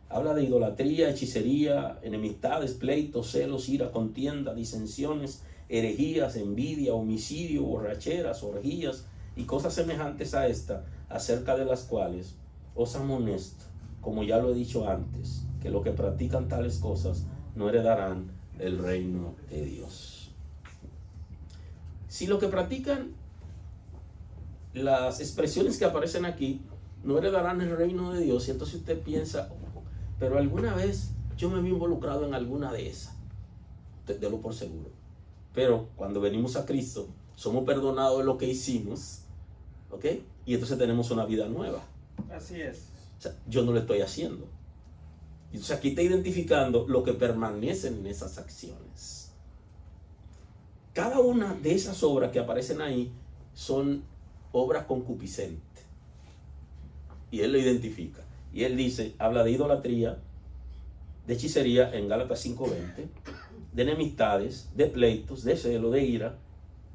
Speaker 1: Habla de idolatría, hechicería, enemistades, pleitos, celos, ira, contienda, disensiones, herejías, envidia, homicidio, borracheras, orgías y cosas semejantes a esta, acerca de las cuales os amonesto, como ya lo he dicho antes, que los que practican tales cosas no heredarán el reino de Dios. Si lo que practican, las expresiones que aparecen aquí, no heredarán el reino de Dios, y entonces usted piensa, pero alguna vez yo me vi involucrado en alguna de esas, délo por seguro. Pero cuando venimos a Cristo, somos perdonados de lo que hicimos, ¿ok? Y entonces tenemos una vida nueva.
Speaker 2: Así es.
Speaker 1: O sea, yo no lo estoy haciendo. Entonces aquí está identificando lo que permanecen en esas acciones. Cada una de esas obras que aparecen ahí son obras concupiscentes. Y él lo identifica. Y él dice, habla de idolatría, de hechicería en Gálatas 5:20, de enemistades, de pleitos, de celo, de ira,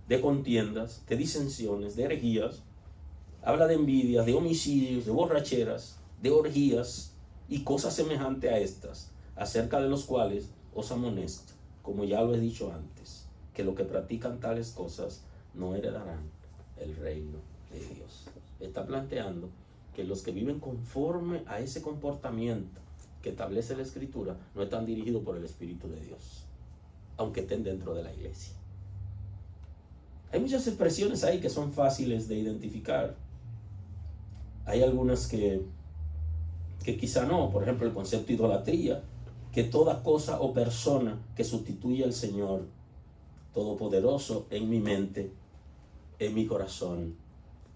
Speaker 1: de contiendas, de disensiones, de herejías. Habla de envidias, de homicidios, de borracheras, de orgías y cosas semejantes a estas, acerca de los cuales os amonesto, como ya lo he dicho antes, que los que practican tales cosas no heredarán el reino de Dios. Está planteando que los que viven conforme a ese comportamiento que establece la Escritura no están dirigidos por el Espíritu de Dios, aunque estén dentro de la iglesia. Hay muchas expresiones ahí que son fáciles de identificar. Hay algunas que quizá no. Por ejemplo, el concepto de idolatría, que toda cosa o persona que sustituya al Señor Todopoderoso en mi mente, en mi corazón,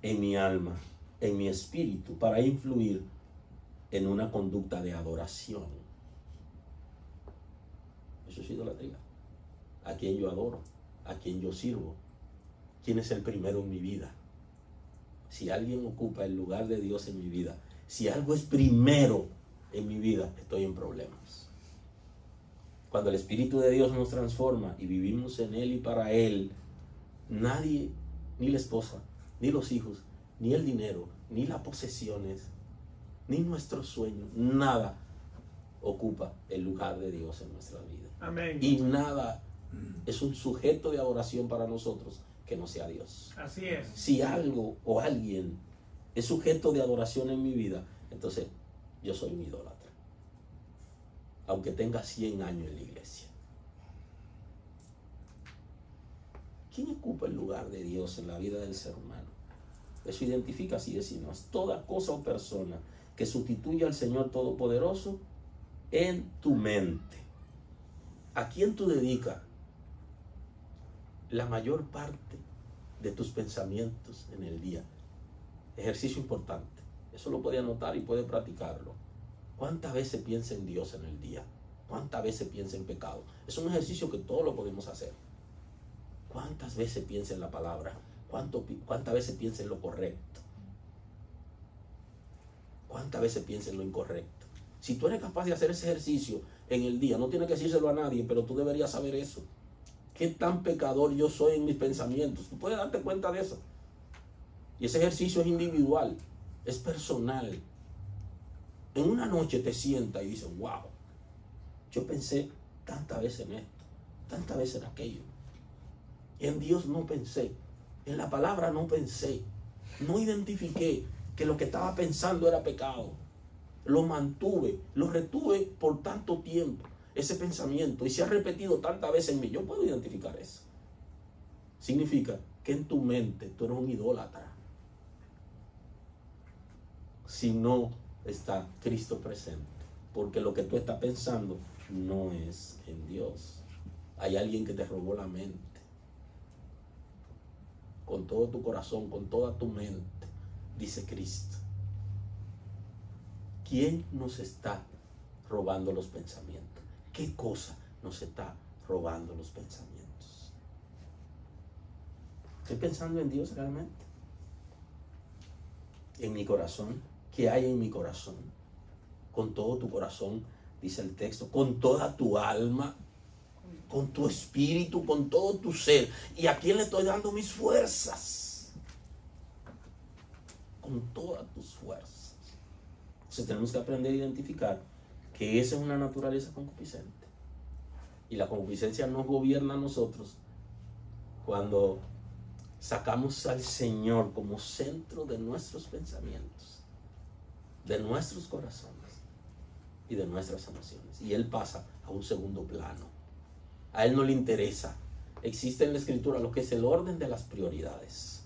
Speaker 1: en mi alma, en mi espíritu, para influir en una conducta de adoración. Eso es idolatría. ¿A quién yo adoro? ¿A quién yo sirvo? ¿Quién es el primero en mi vida? Si alguien ocupa el lugar de Dios en mi vida, si algo es primero en mi vida, estoy en problemas. Cuando el Espíritu de Dios nos transforma y vivimos en Él y para Él, nadie, ni la esposa, ni los hijos, ni el dinero, ni las posesiones, ni nuestros sueños, nada ocupa el lugar de Dios en nuestra vida.
Speaker 2: Amén.
Speaker 1: Y nada es un sujeto de adoración para nosotros que no sea Dios.
Speaker 2: Así es.
Speaker 1: Si algo o alguien es sujeto de adoración en mi vida, entonces yo soy un idólatra, aunque tenga 100 años en la iglesia. ¿Quién ocupa el lugar de Dios en la vida del ser humano? Eso identifica así decimos: es toda cosa o persona que sustituya al Señor Todopoderoso en tu mente. ¿A quién tú dedicas la mayor parte de tus pensamientos en el día? Ejercicio importante. Eso lo puede anotar y puede practicarlo. ¿Cuántas veces piensa en Dios en el día? ¿Cuántas veces piensa en pecado? Es un ejercicio que todos lo podemos hacer. ¿Cuántas veces piensa en la palabra? ¿Cuántas veces piensa en lo correcto? ¿Cuántas veces piensa en lo incorrecto? Si tú eres capaz de hacer ese ejercicio en el día, no tienes que decírselo a nadie, pero tú deberías saber eso. ¿Qué tan pecador yo soy en mis pensamientos? Tú puedes darte cuenta de eso. Y ese ejercicio es individual, es personal. En una noche te sientas y dices: wow, yo pensé tantas veces en esto, tantas veces en aquello. En Dios no pensé, en la palabra no pensé, no identifiqué que lo que estaba pensando era pecado. Lo mantuve, lo retuve por tanto tiempo, ese pensamiento, y se ha repetido tantas veces en mí. Yo puedo identificar eso. Significa que en tu mente tú eres un idólatra si no está Cristo presente, porque lo que tú estás pensando no es en Dios. Hay alguien que te robó la mente. Con todo tu corazón, con toda tu mente, dice Cristo. ¿Quién nos está robando los pensamientos? ¿Qué cosa nos está robando los pensamientos? ¿Estoy pensando en Dios realmente? En mi corazón. ¿Qué hay en mi corazón? Con todo tu corazón, dice el texto, con toda tu alma, con tu espíritu, con todo tu ser. ¿Y a quién le estoy dando mis fuerzas? Con todas tus fuerzas. Entonces tenemos que aprender a identificar que esa es una naturaleza concupiscente. Y la concupiscencia nos gobierna a nosotros cuando sacamos al Señor como centro de nuestros pensamientos, de nuestros corazones y de nuestras emociones. Y Él pasa a un segundo plano. A Él no le interesa. Existe en la Escritura lo que es el orden de las prioridades.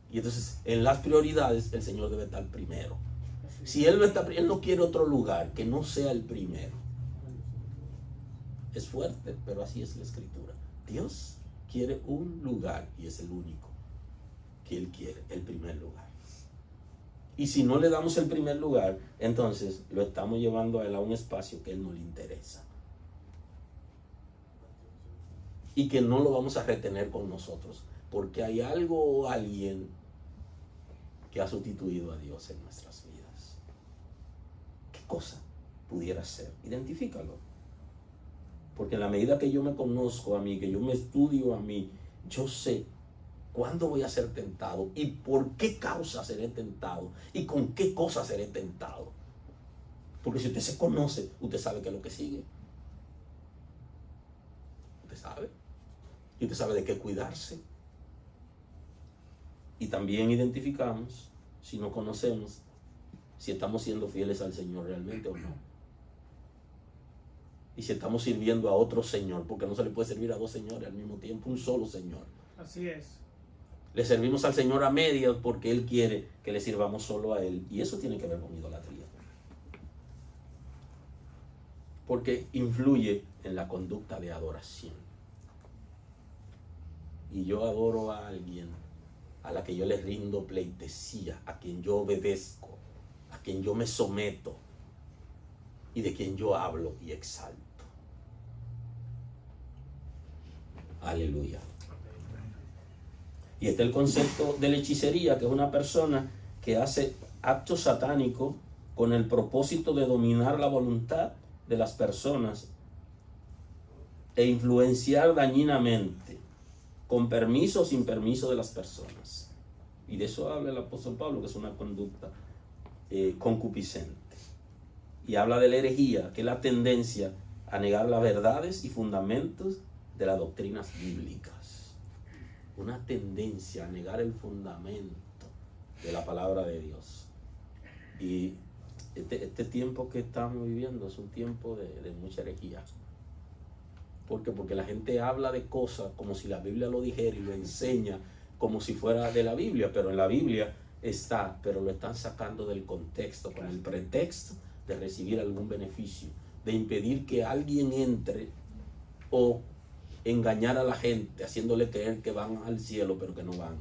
Speaker 1: Y entonces en las prioridades el Señor debe estar primero. Si Él no está, Él no quiere otro lugar que no sea el primero. Es fuerte, pero así es la Escritura. Dios quiere un lugar y es el único que Él quiere, el primer lugar. Y si no le damos el primer lugar, entonces lo estamos llevando a Él a un espacio que a Él no le interesa. Y que no lo vamos a retener con nosotros, porque hay algo o alguien que ha sustituido a Dios en nuestras vidas. ¿Qué cosa pudiera ser? Identifícalo. Porque en la medida que yo me conozco a mí, que yo me estudio a mí, yo sé cuándo voy a ser tentado y por qué causa seré tentado y con qué cosa seré tentado. Porque si usted se conoce, usted sabe qué es lo que sigue. Usted sabe. Y usted sabe de qué cuidarse. Y también identificamos, si no conocemos, si estamos siendo fieles al Señor realmente o no. Y si estamos sirviendo a otro Señor, porque no se le puede servir a dos señores al mismo tiempo, un solo Señor.
Speaker 2: Así es.
Speaker 1: Le servimos al Señor a medias porque Él quiere que le sirvamos solo a Él. Y eso tiene que ver con idolatría. Porque influye en la conducta de adoración. Y yo adoro a alguien a la que yo le rindo pleitesía, a quien yo obedezco, a quien yo me someto y de quien yo hablo y exalto. Aleluya. Y está el concepto de la hechicería, que es una persona que hace actos satánicos con el propósito de dominar la voluntad de las personas e influenciar dañinamente, con permiso o sin permiso de las personas. Y de eso habla el apóstol Pablo, que es una conducta concupiscente. Y habla de la herejía, que es la tendencia a negar las verdades y fundamentos de las doctrinas bíblicas. Una tendencia a negar el fundamento de la palabra de Dios. Y este tiempo que estamos viviendo es un tiempo de mucha herejía. ¿Por qué? Porque la gente habla de cosas como si la Biblia lo dijera y lo enseña como si fuera de la Biblia, pero en la Biblia está, pero lo están sacando del contexto con el pretexto de recibir algún beneficio, de impedir que alguien entre o engañar a la gente haciéndole creer que van al cielo pero que no van.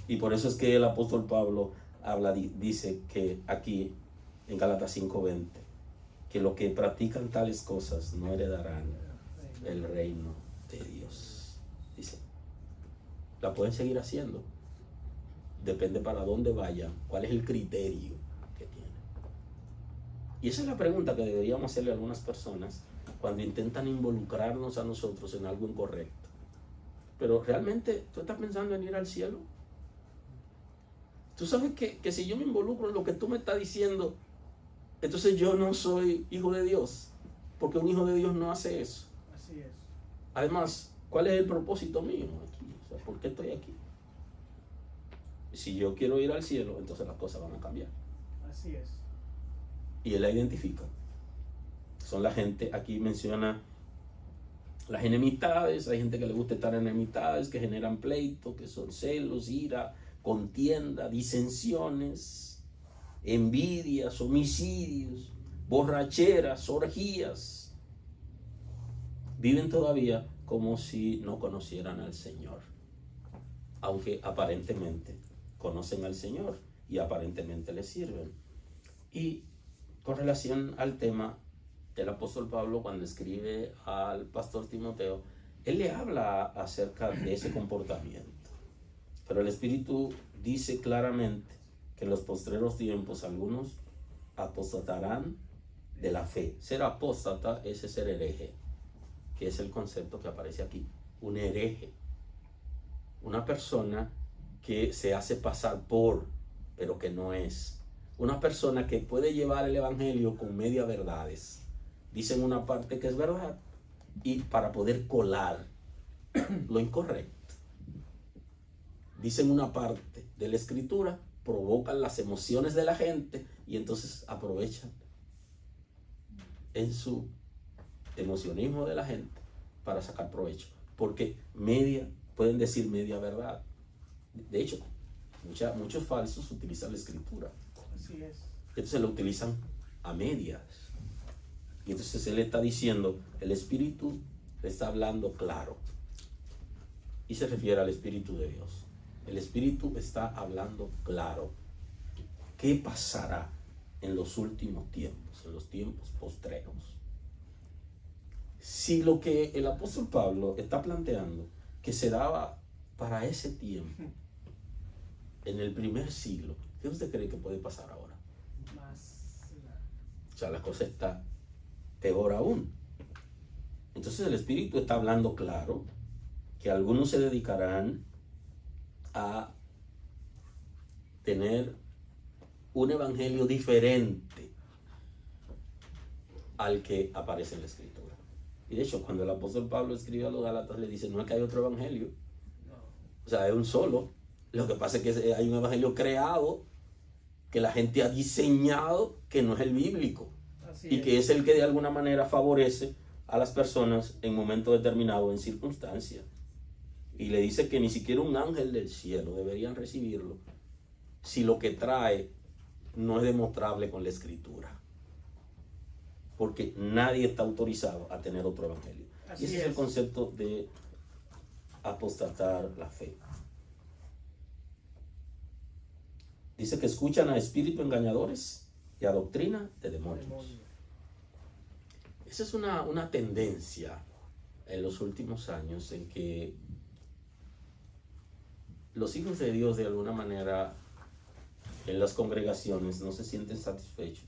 Speaker 1: Y por eso es que el apóstol Pablo dice que aquí en Gálatas 5:20 que los que practican tales cosas no heredarán el reino de Dios. Dice, la pueden seguir haciendo, depende para dónde vayan, cuál es el criterio que tienen. Y esa es la pregunta que deberíamos hacerle a algunas personas cuando intentan involucrarnos a nosotros en algo incorrecto. Pero realmente, ¿tú estás pensando en ir al cielo? Tú sabes que si yo me involucro en lo que tú me estás diciendo, entonces yo no soy hijo de Dios, porque un hijo de Dios no hace eso.
Speaker 2: Así es.
Speaker 1: Además, ¿cuál es el propósito mío aquí? O sea, ¿por qué estoy aquí? Si yo quiero ir al cielo, entonces las cosas van a cambiar.
Speaker 2: Así es.
Speaker 1: Y él la identifica. Son la gente, aquí menciona las enemistades, hay gente que le gusta estar en enemistades, que generan pleitos, que son celos, ira, contienda, disensiones, envidias, homicidios, borracheras, orgías. Viven todavía como si no conocieran al Señor, aunque aparentemente conocen al Señor y aparentemente le sirven. Y con relación al tema, el apóstol Pablo, cuando escribe al pastor Timoteo, él le habla acerca de ese comportamiento. Pero el Espíritu dice claramente que en los postreros tiempos algunos apostatarán de la fe. Ser apóstata es ser hereje, que es el concepto que aparece aquí. Un hereje, una persona que se hace pasar por, pero que no es. Una persona que puede llevar el evangelio con media verdades. Dicen una parte que es verdad y para poder colar lo incorrecto. Dicen una parte de la escritura, provocan las emociones de la gente y entonces aprovechan en su emocionismo de la gente para sacar provecho. Porque pueden decir media verdad. De hecho, muchos falsos utilizan la escritura.
Speaker 2: Así es.
Speaker 1: Entonces lo utilizan a medias. Y entonces él está diciendo, el Espíritu le está hablando claro. Y se refiere al Espíritu de Dios. El Espíritu está hablando claro. ¿Qué pasará en los últimos tiempos, en los tiempos postreros? Si lo que el apóstol Pablo está planteando, que se daba para ese tiempo, en el primer siglo, ¿qué usted cree que puede pasar ahora? O sea, la cosa está peor aún. Entonces el Espíritu está hablando claro que algunos se dedicarán a tener un evangelio diferente al que aparece en la escritura. Y de hecho, cuando el apóstol Pablo escribe a los Gálatas, le dice, no es que hay otro evangelio. O sea, es un solo. Lo que pasa es que hay un evangelio creado que la gente ha diseñado que no es el bíblico. Y que es el que de alguna manera favorece a las personas en momento determinado, en circunstancias. Y le dice que ni siquiera un ángel del cielo deberían recibirlo si lo que trae no es demostrable con la escritura. Porque nadie está autorizado a tener otro evangelio. Y ese es el concepto de apostatar la fe. Dice que escuchan a espíritus engañadores y a doctrina de demonios. Esa es una tendencia en los últimos años en que los hijos de Dios de alguna manera en las congregaciones no se sienten satisfechos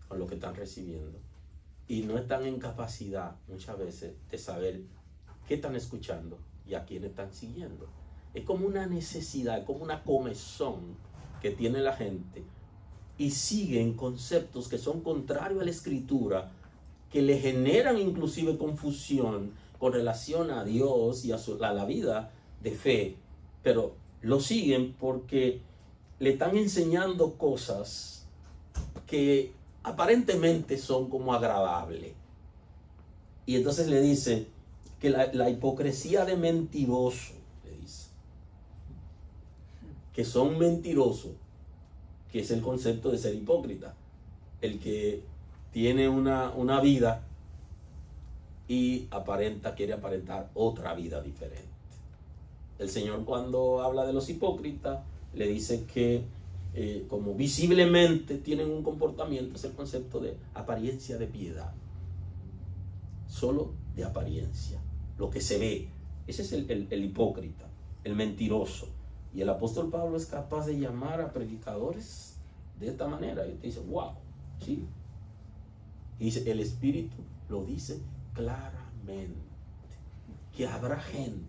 Speaker 1: con lo que están recibiendo y no están en capacidad muchas veces de saber qué están escuchando y a quién están siguiendo. Es como una necesidad, como una comezón que tiene la gente y siguen conceptos que son contrarios a la Escritura, que le generan inclusive confusión con relación a Dios y a la vida de fe, pero lo siguen porque le están enseñando cosas que aparentemente son como agradables. Y entonces le dice que la hipocresía de mentiroso, le dice, que son mentirosos, que es el concepto de ser hipócrita, el que tiene una vida y quiere aparentar otra vida diferente. El Señor, cuando habla de los hipócritas, le dice que como visiblemente tienen un comportamiento, es el concepto de apariencia de piedad, solo de apariencia, lo que se ve. Ese es el hipócrita, el mentiroso. Y el apóstol Pablo es capaz de llamar a predicadores de esta manera. Y te dice, wow, sí. Y dice, el Espíritu lo dice claramente, que habrá gente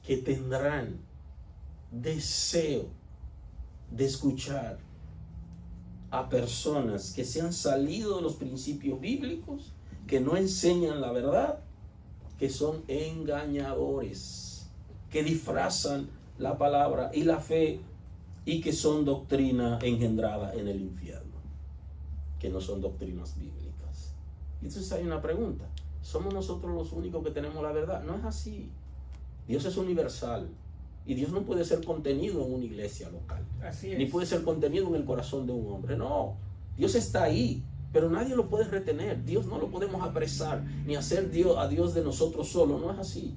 Speaker 1: que tendrán deseo de escuchar a personas que se han salido de los principios bíblicos, que no enseñan la verdad, que son engañadores, que disfrazan la palabra y la fe y que son doctrina engendrada en el infierno, que no son doctrinas bíblicas. Y entonces hay una pregunta: ¿somos nosotros los únicos que tenemos la verdad? No es así. Dios es universal y Dios no puede ser contenido en una iglesia local.
Speaker 2: Así es.
Speaker 1: Ni puede ser contenido en el corazón de un hombre. No, Dios está ahí, pero nadie lo puede retener. Dios no lo podemos apresar ni hacer a Dios de nosotros solo. No es así.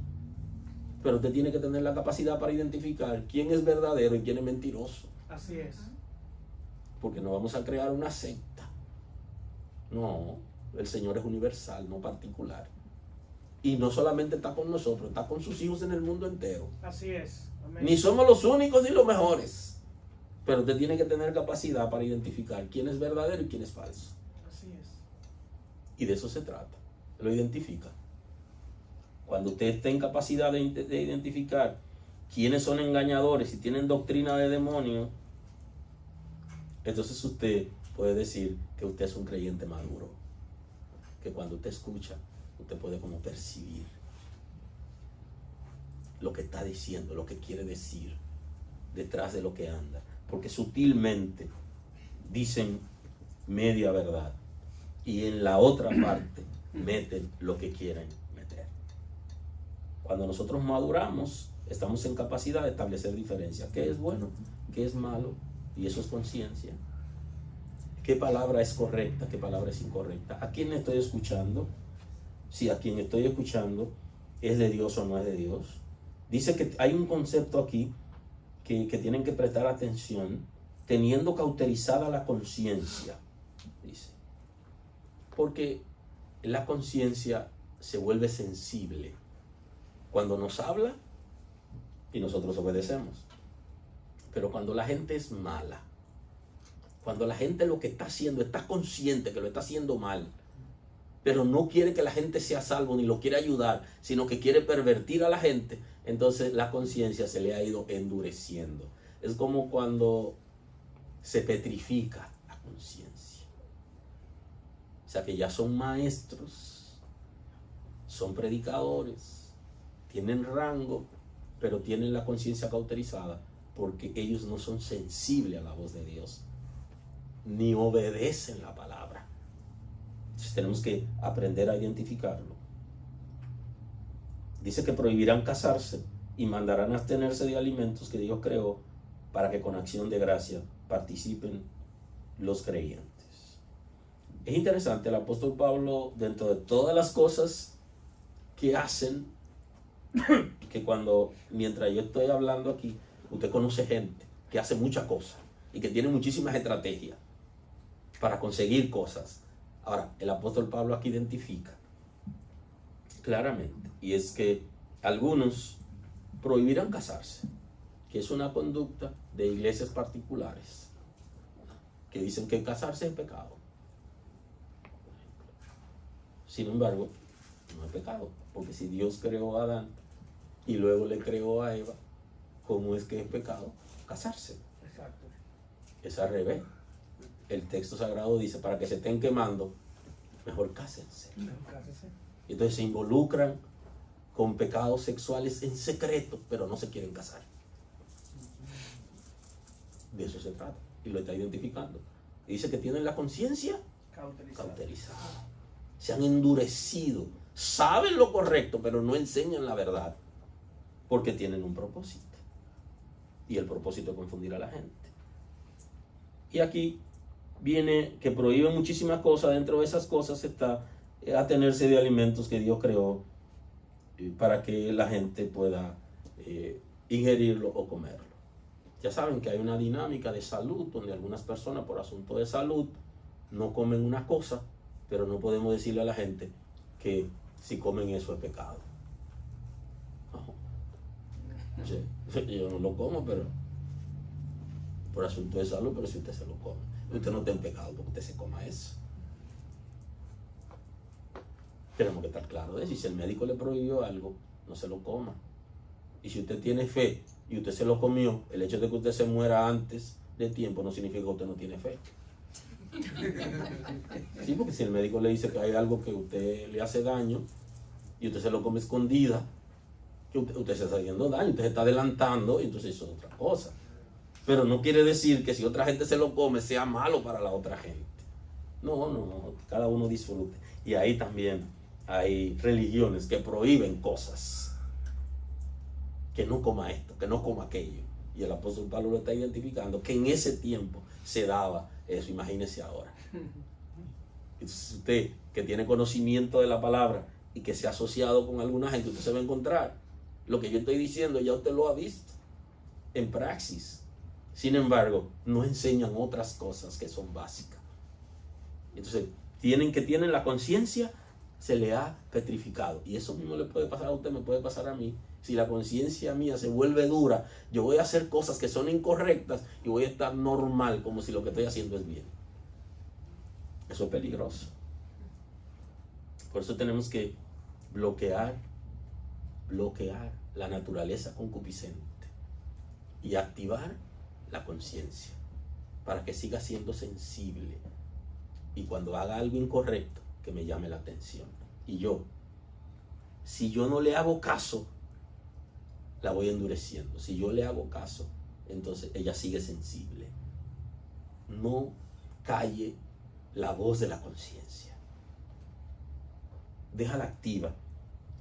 Speaker 1: Pero usted tiene que tener la capacidad para identificar quién es verdadero y quién es mentiroso.
Speaker 2: Así es.
Speaker 1: Porque no vamos a crear una secta. No, el Señor es universal, no particular. Y no solamente está con nosotros, está con sus hijos en el mundo entero.
Speaker 2: Así es. Amén.
Speaker 1: Ni somos los únicos ni los mejores. Pero usted tiene que tener capacidad para identificar quién es verdadero y quién es falso.
Speaker 2: Así es.
Speaker 1: Y de eso se trata. Lo identifica. Cuando usted esté en capacidad de identificar quiénes son engañadores y tienen doctrina de demonio, entonces usted puede decir que usted es un creyente maduro. Que cuando usted escucha, usted puede como percibir lo que está diciendo, lo que quiere decir detrás de lo que anda. Porque sutilmente dicen media verdad y en la otra parte meten lo que quieren meter. Cuando nosotros maduramos, estamos en capacidad de establecer diferencias. ¿Qué es bueno? ¿Qué es malo? Y eso es conciencia. ¿Qué palabra es correcta? ¿Qué palabra es incorrecta? ¿A quién estoy escuchando? Si a quien estoy escuchando es de Dios o no es de Dios. Dice que hay un concepto aquí que tienen que prestar atención, teniendo cauterizada la conciencia, dice. Porque la conciencia se vuelve sensible cuando nos habla y nosotros obedecemos. Pero cuando la gente es mala, cuando la gente lo que está haciendo, está consciente que lo está haciendo mal, pero no quiere que la gente sea salvo ni lo quiere ayudar, sino que quiere pervertir a la gente, entonces la conciencia se le ha ido endureciendo. Es como cuando se petrifica la conciencia. O sea que ya son maestros, son predicadores, tienen rango, pero tienen la conciencia cauterizada porque ellos no son sensibles a la voz de Dios, ni obedecen la palabra. Entonces tenemos que aprender a identificarlo. Dice que prohibirán casarse y mandarán a abstenerse de alimentos que Dios creó para que con acción de gracia participen los creyentes. Es interesante, el apóstol Pablo, dentro de todas las cosas que hacen, que mientras yo estoy hablando aquí, usted conoce gente que hace muchas cosas y que tiene muchísimas estrategias para conseguir cosas. Ahora, el apóstol Pablo aquí identifica claramente, y es que algunos prohibirán casarse, que es una conducta de iglesias particulares, que dicen que casarse es pecado. Sin embargo, no es pecado, porque si Dios creó a Adán Y luego le creó a Eva cómo es que es pecado casarse.
Speaker 2: Exacto.
Speaker 1: Es al revés. El texto sagrado dice, para que se estén quemando, mejor cásense.
Speaker 2: Cásese.
Speaker 1: Y entonces se involucran con pecados sexuales en secreto, pero no se quieren casar. De eso se trata. Y lo está identificando. Y dice que tienen la conciencia cauterizada. Se han endurecido. Saben lo correcto, pero no enseñan la verdad. Porque tienen un propósito. Y el propósito es confundir a la gente. Y aquí viene que prohíbe muchísimas cosas. Dentro de esas cosas está atenerse de alimentos que Dios creó para que la gente pueda ingerirlo o comerlo. Ya saben que hay una dinámica de salud donde algunas personas por asunto de salud no comen una cosa, pero no podemos decirle a la gente que si comen eso es pecado. No. Sí, yo no lo como, pero por asunto de salud, pero si usted se lo come, usted no está en pecado porque usted se coma eso. Tenemos que estar claros de eso. Y si el médico le prohibió algo, no se lo coma. Y si usted tiene fe y usted se lo comió, el hecho de que usted se muera antes de tiempo no significa que usted no tiene fe. Sí, porque si el médico le dice que hay algo que usted le hace daño y usted se lo come escondida, que usted se está haciendo daño, usted se está adelantando y entonces eso es otra cosa. Pero no quiere decir que si otra gente se lo come sea malo para la otra gente. No, cada uno disfrute. Y ahí también hay religiones que prohíben cosas. Que no coma esto, que no coma aquello. Y el apóstol Pablo lo está identificando, que en ese tiempo se daba eso. Imagínese ahora. Entonces usted que tiene conocimiento de la palabra y que se ha asociado con alguna gente, usted se va a encontrar. Lo que yo estoy diciendo ya usted lo ha visto en praxis. Sin embargo, no enseñan otras cosas que son básicas. Entonces, tienen la conciencia, se le ha petrificado. Y eso mismo le puede pasar a usted, me puede pasar a mí. Si la conciencia mía se vuelve dura, yo voy a hacer cosas que son incorrectas y voy a estar normal como si lo que estoy haciendo es bien. Eso es peligroso. Por eso tenemos que bloquear la naturaleza concupiscente y activar la conciencia para que siga siendo sensible y cuando haga algo incorrecto que me llame la atención. Y si yo no le hago caso, la voy endureciendo. Si yo le hago caso, entonces ella sigue sensible. No calle la voz de la conciencia. Déjala activa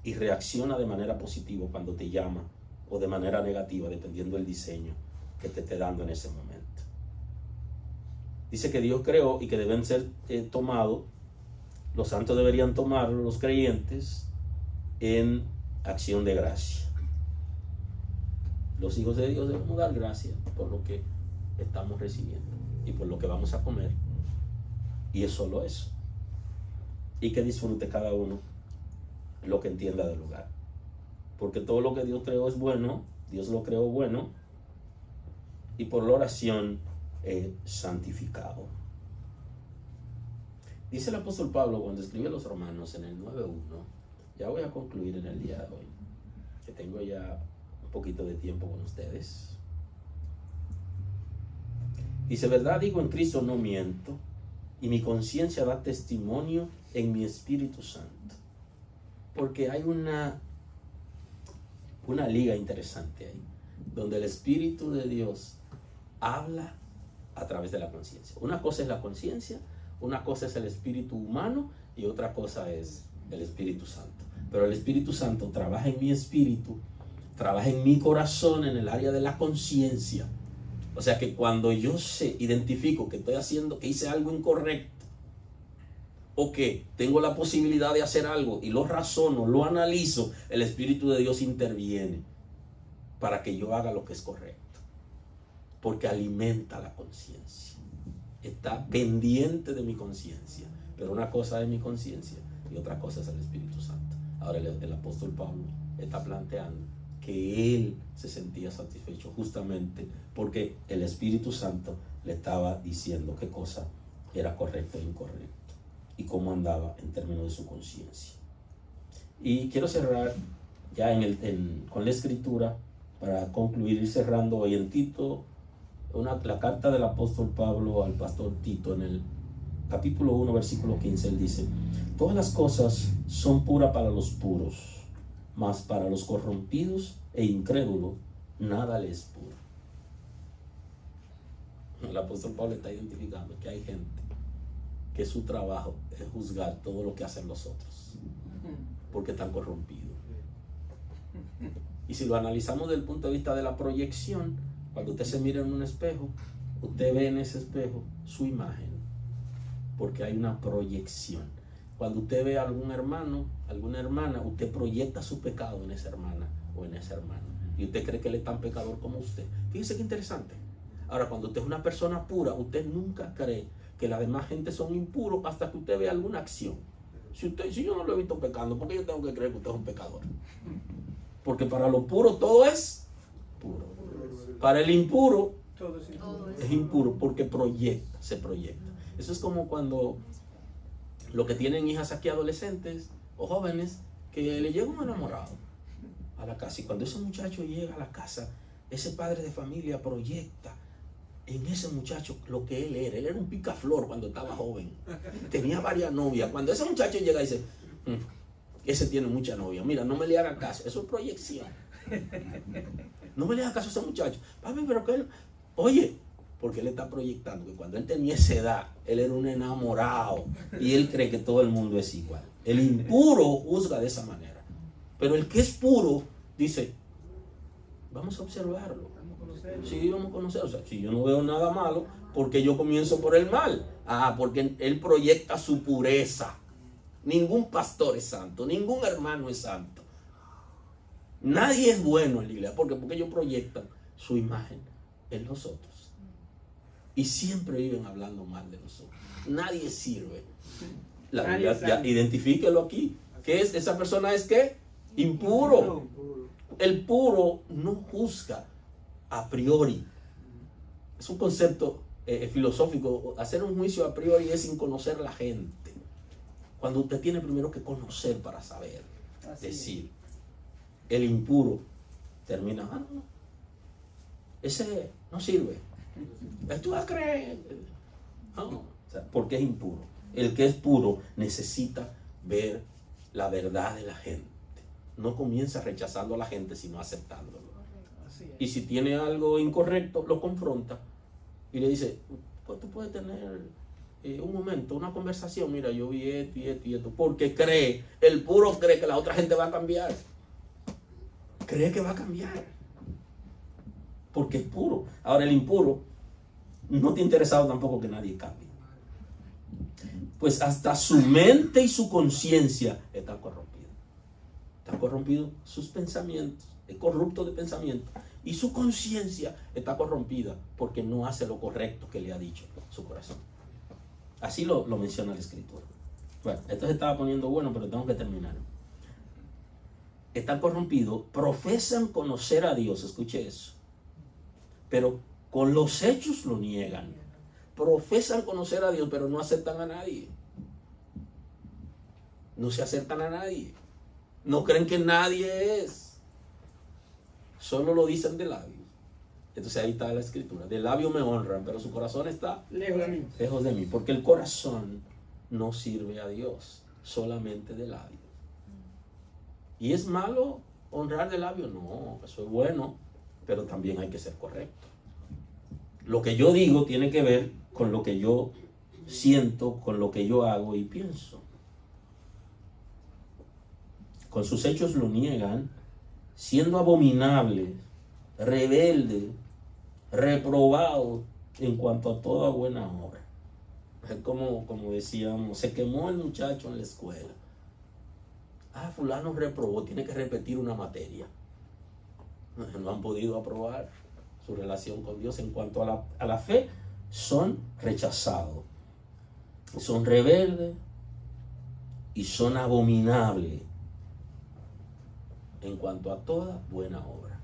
Speaker 1: y reacciona de manera positiva cuando te llama o de manera negativa, dependiendo del diseño que te esté dando en ese momento. Dice que Dios creó y que deben ser tomados, los santos deberían tomarlo, los creyentes, en acción de gracia. Los hijos de Dios debemos dar gracias por lo que estamos recibiendo y por lo que vamos a comer. Y es solo eso. Y que disfrute cada uno lo que entienda del lugar. Porque todo lo que Dios creó es bueno, Dios lo creó bueno, y por la oración es santificado. Dice el apóstol Pablo cuando escribe a los Romanos en el 9:1, ya voy a concluir en el día de hoy, que tengo ya un poquito de tiempo con ustedes. Dice, verdad digo, en Cristo no miento, y mi conciencia da testimonio en mi Espíritu Santo. Porque hay una liga interesante ahí, donde el Espíritu de Dios habla a través de la conciencia. Una cosa es la conciencia, una cosa es el espíritu humano y otra cosa es el Espíritu Santo. Pero el Espíritu Santo trabaja en mi espíritu, trabaja en mi corazón, en el área de la conciencia. O sea que cuando yo identifico que que hice algo incorrecto, o que tengo la posibilidad de hacer algo y lo razono, lo analizo, el Espíritu de Dios interviene para que yo haga lo que es correcto. Porque alimenta la conciencia. Está pendiente de mi conciencia. Pero una cosa es mi conciencia y otra cosa es el Espíritu Santo. Ahora el apóstol Pablo está planteando que él se sentía satisfecho justamente porque el Espíritu Santo le estaba diciendo qué cosa era correcto e incorrecto y cómo andaba en términos de su conciencia. Y quiero cerrar ya con la escritura, para concluir y cerrando hoy en Tito, la carta del apóstol Pablo al pastor Tito, en el capítulo 1, versículo 15, él dice: todas las cosas son puras para los puros, mas para los corrompidos e incrédulos nada les es puro. El apóstol Pablo está identificando que hay gente que su trabajo es juzgar todo lo que hacen los otros, porque están corrompidos. Y si lo analizamos desde el punto de vista de la proyección, cuando usted se mira en un espejo, usted ve en ese espejo su imagen, porque hay una proyección. Cuando usted ve a algún hermano, alguna hermana, usted proyecta su pecado en esa hermana o en ese hermano, y usted cree que él es tan pecador como usted. Fíjese qué interesante. Ahora, cuando usted es una persona pura, usted nunca cree que la demás gente son impuros hasta que usted vea alguna acción. Si yo no lo he visto pecando, ¿por qué yo tengo que creer que usted es un pecador? Porque para lo puro todo es puro. Para el impuro
Speaker 2: Todo
Speaker 1: es impuro porque se proyecta. Eso es como cuando los que tienen hijas aquí adolescentes o jóvenes, que le llega un enamorado a la casa, y cuando ese muchacho llega a la casa, ese padre de familia proyecta en ese muchacho lo que él era. Él era un picaflor cuando estaba joven, tenía varias novias. Cuando ese muchacho llega y dice: ese tiene mucha novia, mira, no me le haga caso. Eso es proyección. No me le haga caso a ese muchacho, papi, pero que él, oye, porque él está proyectando que cuando él tenía esa edad, él era un enamorado y él cree que todo el mundo es igual. El impuro juzga de esa manera, pero el que es puro dice: vamos a observarlo. Sí, vamos a conocerlo. O sea, si yo no veo nada malo, porque yo comienzo por el mal. Porque él proyecta su pureza. Ningún pastor es santo, ningún hermano es santo. Nadie es bueno en la iglesia. Porque ellos proyectan su imagen en los otros. Y siempre viven hablando mal de nosotros. Nadie sirve. La Biblia, ya, identifíquelo aquí. ¿Qué es? Esa persona es ¿qué? Impuro. El puro no juzga a priori. Es un concepto filosófico. Hacer un juicio a priori es sin conocer la gente. Cuando usted tiene primero que conocer para saber decir. El impuro termina: no, ese no sirve. ¿Tú vas a creer? No, o sea, porque es impuro. El que es puro necesita ver la verdad de la gente. No comienza rechazando a la gente, sino aceptándolo. Y si tiene algo incorrecto, lo confronta y le dice: pues tú puedes tener un momento, una conversación. Mira, yo vi esto y esto y esto. Porque el puro cree que la otra gente va a cambiar. Cree que va a cambiar. Porque es puro. Ahora, el impuro no te ha interesado tampoco que nadie cambie. Pues hasta su mente y su conciencia están corrompidos. Están corrompidos sus pensamientos. Es corrupto de pensamiento. Y su conciencia está corrompida porque no hace lo correcto que le ha dicho su corazón. Así lo menciona la escritura. Bueno, esto se estaba poniendo bueno, pero tengo que terminar. Están corrompidos, profesan conocer a Dios, escuche eso, pero con los hechos lo niegan. Profesan conocer a Dios, pero no aceptan a nadie. No se acercan a nadie. No creen que nadie es. Solo lo dicen de labios. Entonces ahí está la escritura: de labio me honran, pero su corazón está
Speaker 2: lejos de mí.
Speaker 1: Lejos de mí, porque el corazón no sirve a Dios, solamente de labios. ¿Y es malo honrar de labio? No, eso es bueno, pero también hay que ser correcto. Lo que yo digo tiene que ver con lo que yo siento, con lo que yo hago y pienso. Con sus hechos lo niegan, siendo abominables, rebeldes, reprobados en cuanto a toda buena obra. Es como decíamos, se quemó el muchacho en la escuela. Fulano reprobó, tiene que repetir una materia. No han podido aprobar su relación con Dios. En cuanto a la fe, son rechazados, son rebeldes y son abominables en cuanto a toda buena obra.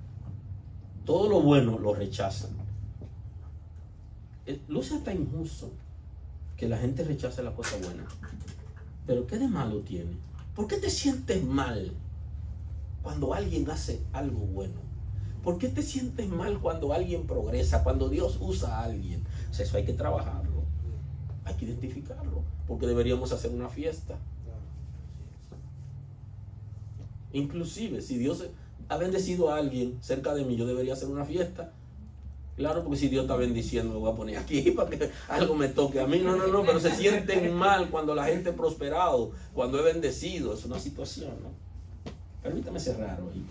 Speaker 1: Todo lo bueno lo rechazan. Luce hasta injusto que la gente rechace la cosa buena. Pero ¿qué de malo tiene? ¿Por qué te sientes mal cuando alguien hace algo bueno? ¿Por qué te sientes mal cuando alguien progresa, cuando Dios usa a alguien? O sea, eso hay que trabajarlo, hay que identificarlo, porque deberíamos hacer una fiesta. Inclusive, si Dios ha bendecido a alguien cerca de mí, yo debería hacer una fiesta. Claro, porque si Dios está bendiciendo, me voy a poner aquí para que algo me toque a mí. No, pero se sienten mal cuando la gente ha prosperado, cuando he bendecido. Es una situación, ¿no? Permítame cerrar hoy.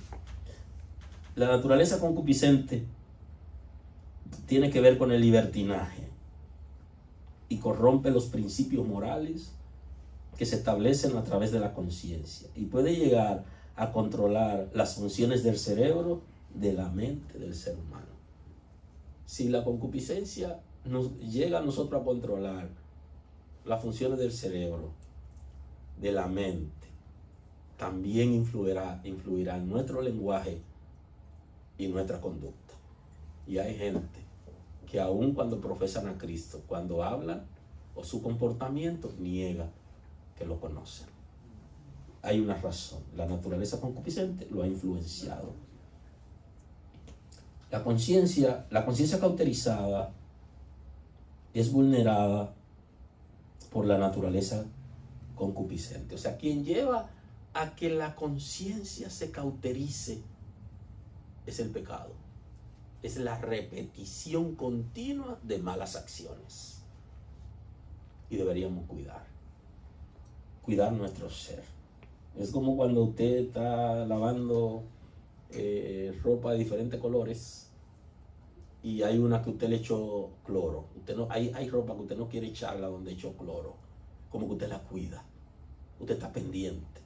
Speaker 1: La naturaleza concupiscente tiene que ver con el libertinaje y corrompe los principios morales que se establecen a través de la conciencia y puede llegar a controlar las funciones del cerebro, de la mente del ser humano. Si la concupiscencia nos llega a nosotros a controlar las funciones del cerebro, de la mente, también influirá en nuestro lenguaje y nuestra conducta. Y hay gente que aun cuando profesan a Cristo, cuando hablan o su comportamiento niega que lo conocen. Hay una razón. La naturaleza concupiscente lo ha influenciado. La conciencia cauterizada es vulnerada por la naturaleza concupiscente. O sea, quien lleva a que la conciencia se cauterice es el pecado. Es la repetición continua de malas acciones. Y deberíamos cuidar nuestro ser. Es como cuando usted está lavando ropa de diferentes colores y hay una que usted le echó cloro. Hay ropa que usted no quiere echarla donde echó cloro. Como que usted la cuida. Usted está pendiente.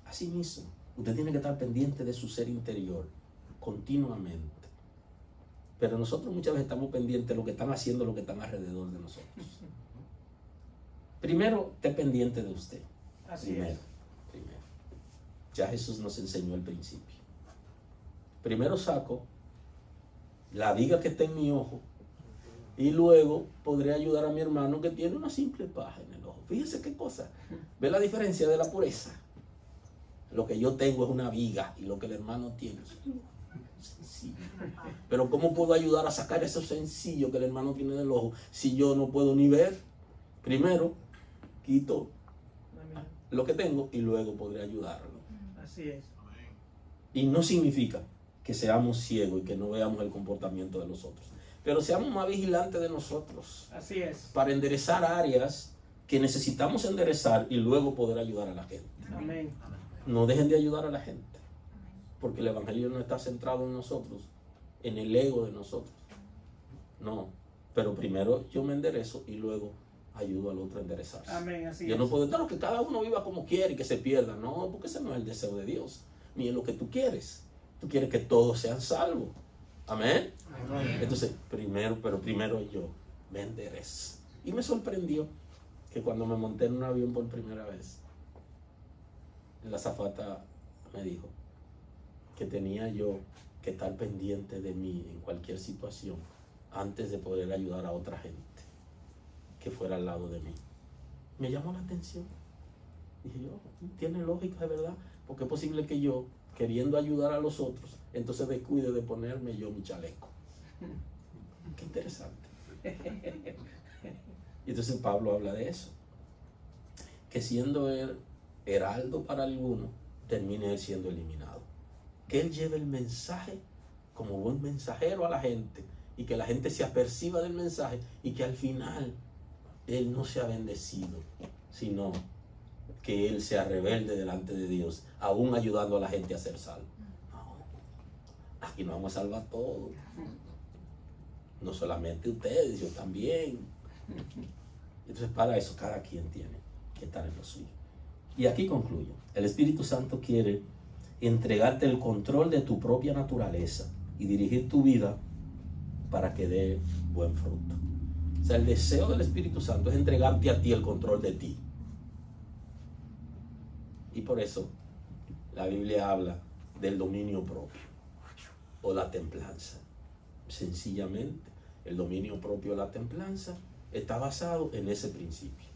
Speaker 1: Así mismo, usted tiene que estar pendiente de su ser interior continuamente. Pero nosotros muchas veces estamos pendientes de lo que están haciendo, lo que están alrededor de nosotros. Primero, esté pendiente de usted. Primero. Ya Jesús nos enseñó el principio. Primero saco la viga que está en mi ojo y luego podré ayudar a mi hermano que tiene una simple paja en el ojo. Fíjese qué cosa. ¿Ve la diferencia de la pureza? Lo que yo tengo es una viga y lo que el hermano tiene es sencillo. Pero ¿cómo puedo ayudar a sacar eso sencillo que el hermano tiene en el ojo si yo no puedo ni ver? Primero quito lo que tengo y luego podré ayudarlo.
Speaker 2: Así es.
Speaker 1: Y no significa que seamos ciegos y que no veamos el comportamiento de los otros, pero seamos más vigilantes de nosotros.
Speaker 2: Así es.
Speaker 1: Para enderezar áreas que necesitamos enderezar y luego poder ayudar a la gente.
Speaker 2: Amén.
Speaker 1: No dejen de ayudar a la gente, porque el evangelio no está centrado en nosotros, en el ego de nosotros. No, pero primero yo me enderezo y luego ayudo al otro a enderezarse.
Speaker 2: Amén, así
Speaker 1: yo
Speaker 2: es.
Speaker 1: no puedo estar que cada uno viva como quiere y que se pierda. No, porque ese no es el deseo de Dios, ni es lo que tú quieres. Tú quieres que todos sean salvos. Amén.
Speaker 2: Amén.
Speaker 1: Entonces, primero yo me enderezo. Y me sorprendió que cuando me monté en un avión por primera vez, la azafata me dijo que tenía yo que estar pendiente de mí en cualquier situación antes de poder ayudar a otra gente que fuera al lado de mí. Me llamó la atención. Dije yo, tiene lógica, de verdad, porque es posible que yo, queriendo ayudar a los otros, entonces descuide de ponerme yo mi chaleco. Qué interesante. Y entonces Pablo habla de eso, que siendo él heraldo para alguno, termine él siendo eliminado. Que él lleve el mensaje como buen mensajero a la gente y que la gente se aperciba del mensaje y que al final él no sea bendecido, sino que él sea rebelde delante de Dios, aún ayudando a la gente a ser salvo. No, aquí no vamos a salvar todo. No solamente ustedes, yo también. Entonces, para eso cada quien tiene que estar en lo suyo. Y aquí concluyo. El Espíritu Santo quiere entregarte el control de tu propia naturaleza y dirigir tu vida para que dé buen fruto. O sea, el deseo del Espíritu Santo es entregarte a ti el control de ti. Y por eso la Biblia habla del dominio propio o la templanza. Sencillamente, el dominio propio o la templanza está basado en ese principio.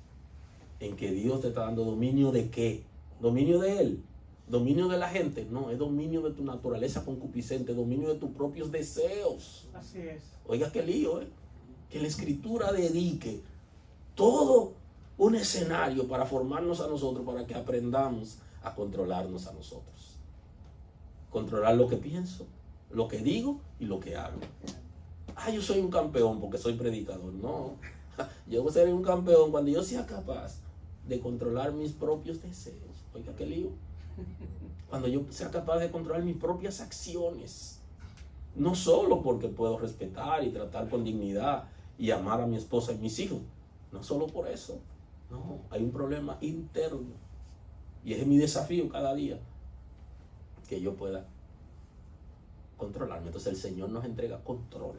Speaker 1: En que Dios te está dando dominio de qué? Dominio de Él.
Speaker 3: Dominio de la gente, no, es dominio de tu naturaleza concupiscente, dominio de tus propios deseos.
Speaker 2: Así es.
Speaker 3: Oiga, qué lío, que la Escritura dedique todo un escenario para formarnos a nosotros, para que aprendamos a controlarnos a nosotros. Controlar lo que pienso, lo que digo y lo que hago. Yo soy un campeón porque soy predicador. No, yo seré un campeón cuando yo sea capaz de controlar mis propios deseos. Oiga, qué lío. Cuando yo sea capaz de controlar mis propias acciones. No solo porque puedo respetar y tratar con dignidad y amar a mi esposa y mis hijos. No solo por eso. No, hay un problema interno. Y ese es mi desafío cada día. Que yo pueda controlarme. Entonces el Señor nos entrega control.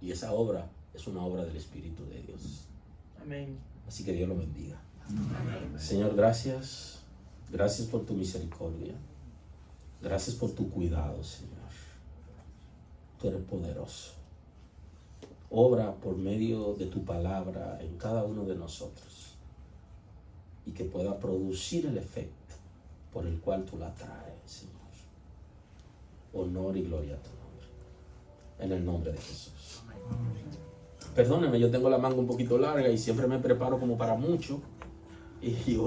Speaker 3: Y esa obra es una obra del Espíritu de Dios.
Speaker 2: Amén.
Speaker 3: Así que Dios lo bendiga.
Speaker 2: Amén.
Speaker 3: Señor, gracias. Gracias por tu misericordia. Gracias por tu cuidado, Señor. Tú eres poderoso. Obra por medio de tu palabra en cada uno de nosotros. Y que pueda producir el efecto por el cual tú la traes, Señor. Honor y gloria a tu nombre. En el nombre de Jesús. Perdóneme, yo tengo la manga un poquito larga y siempre me preparo como para mucho. Y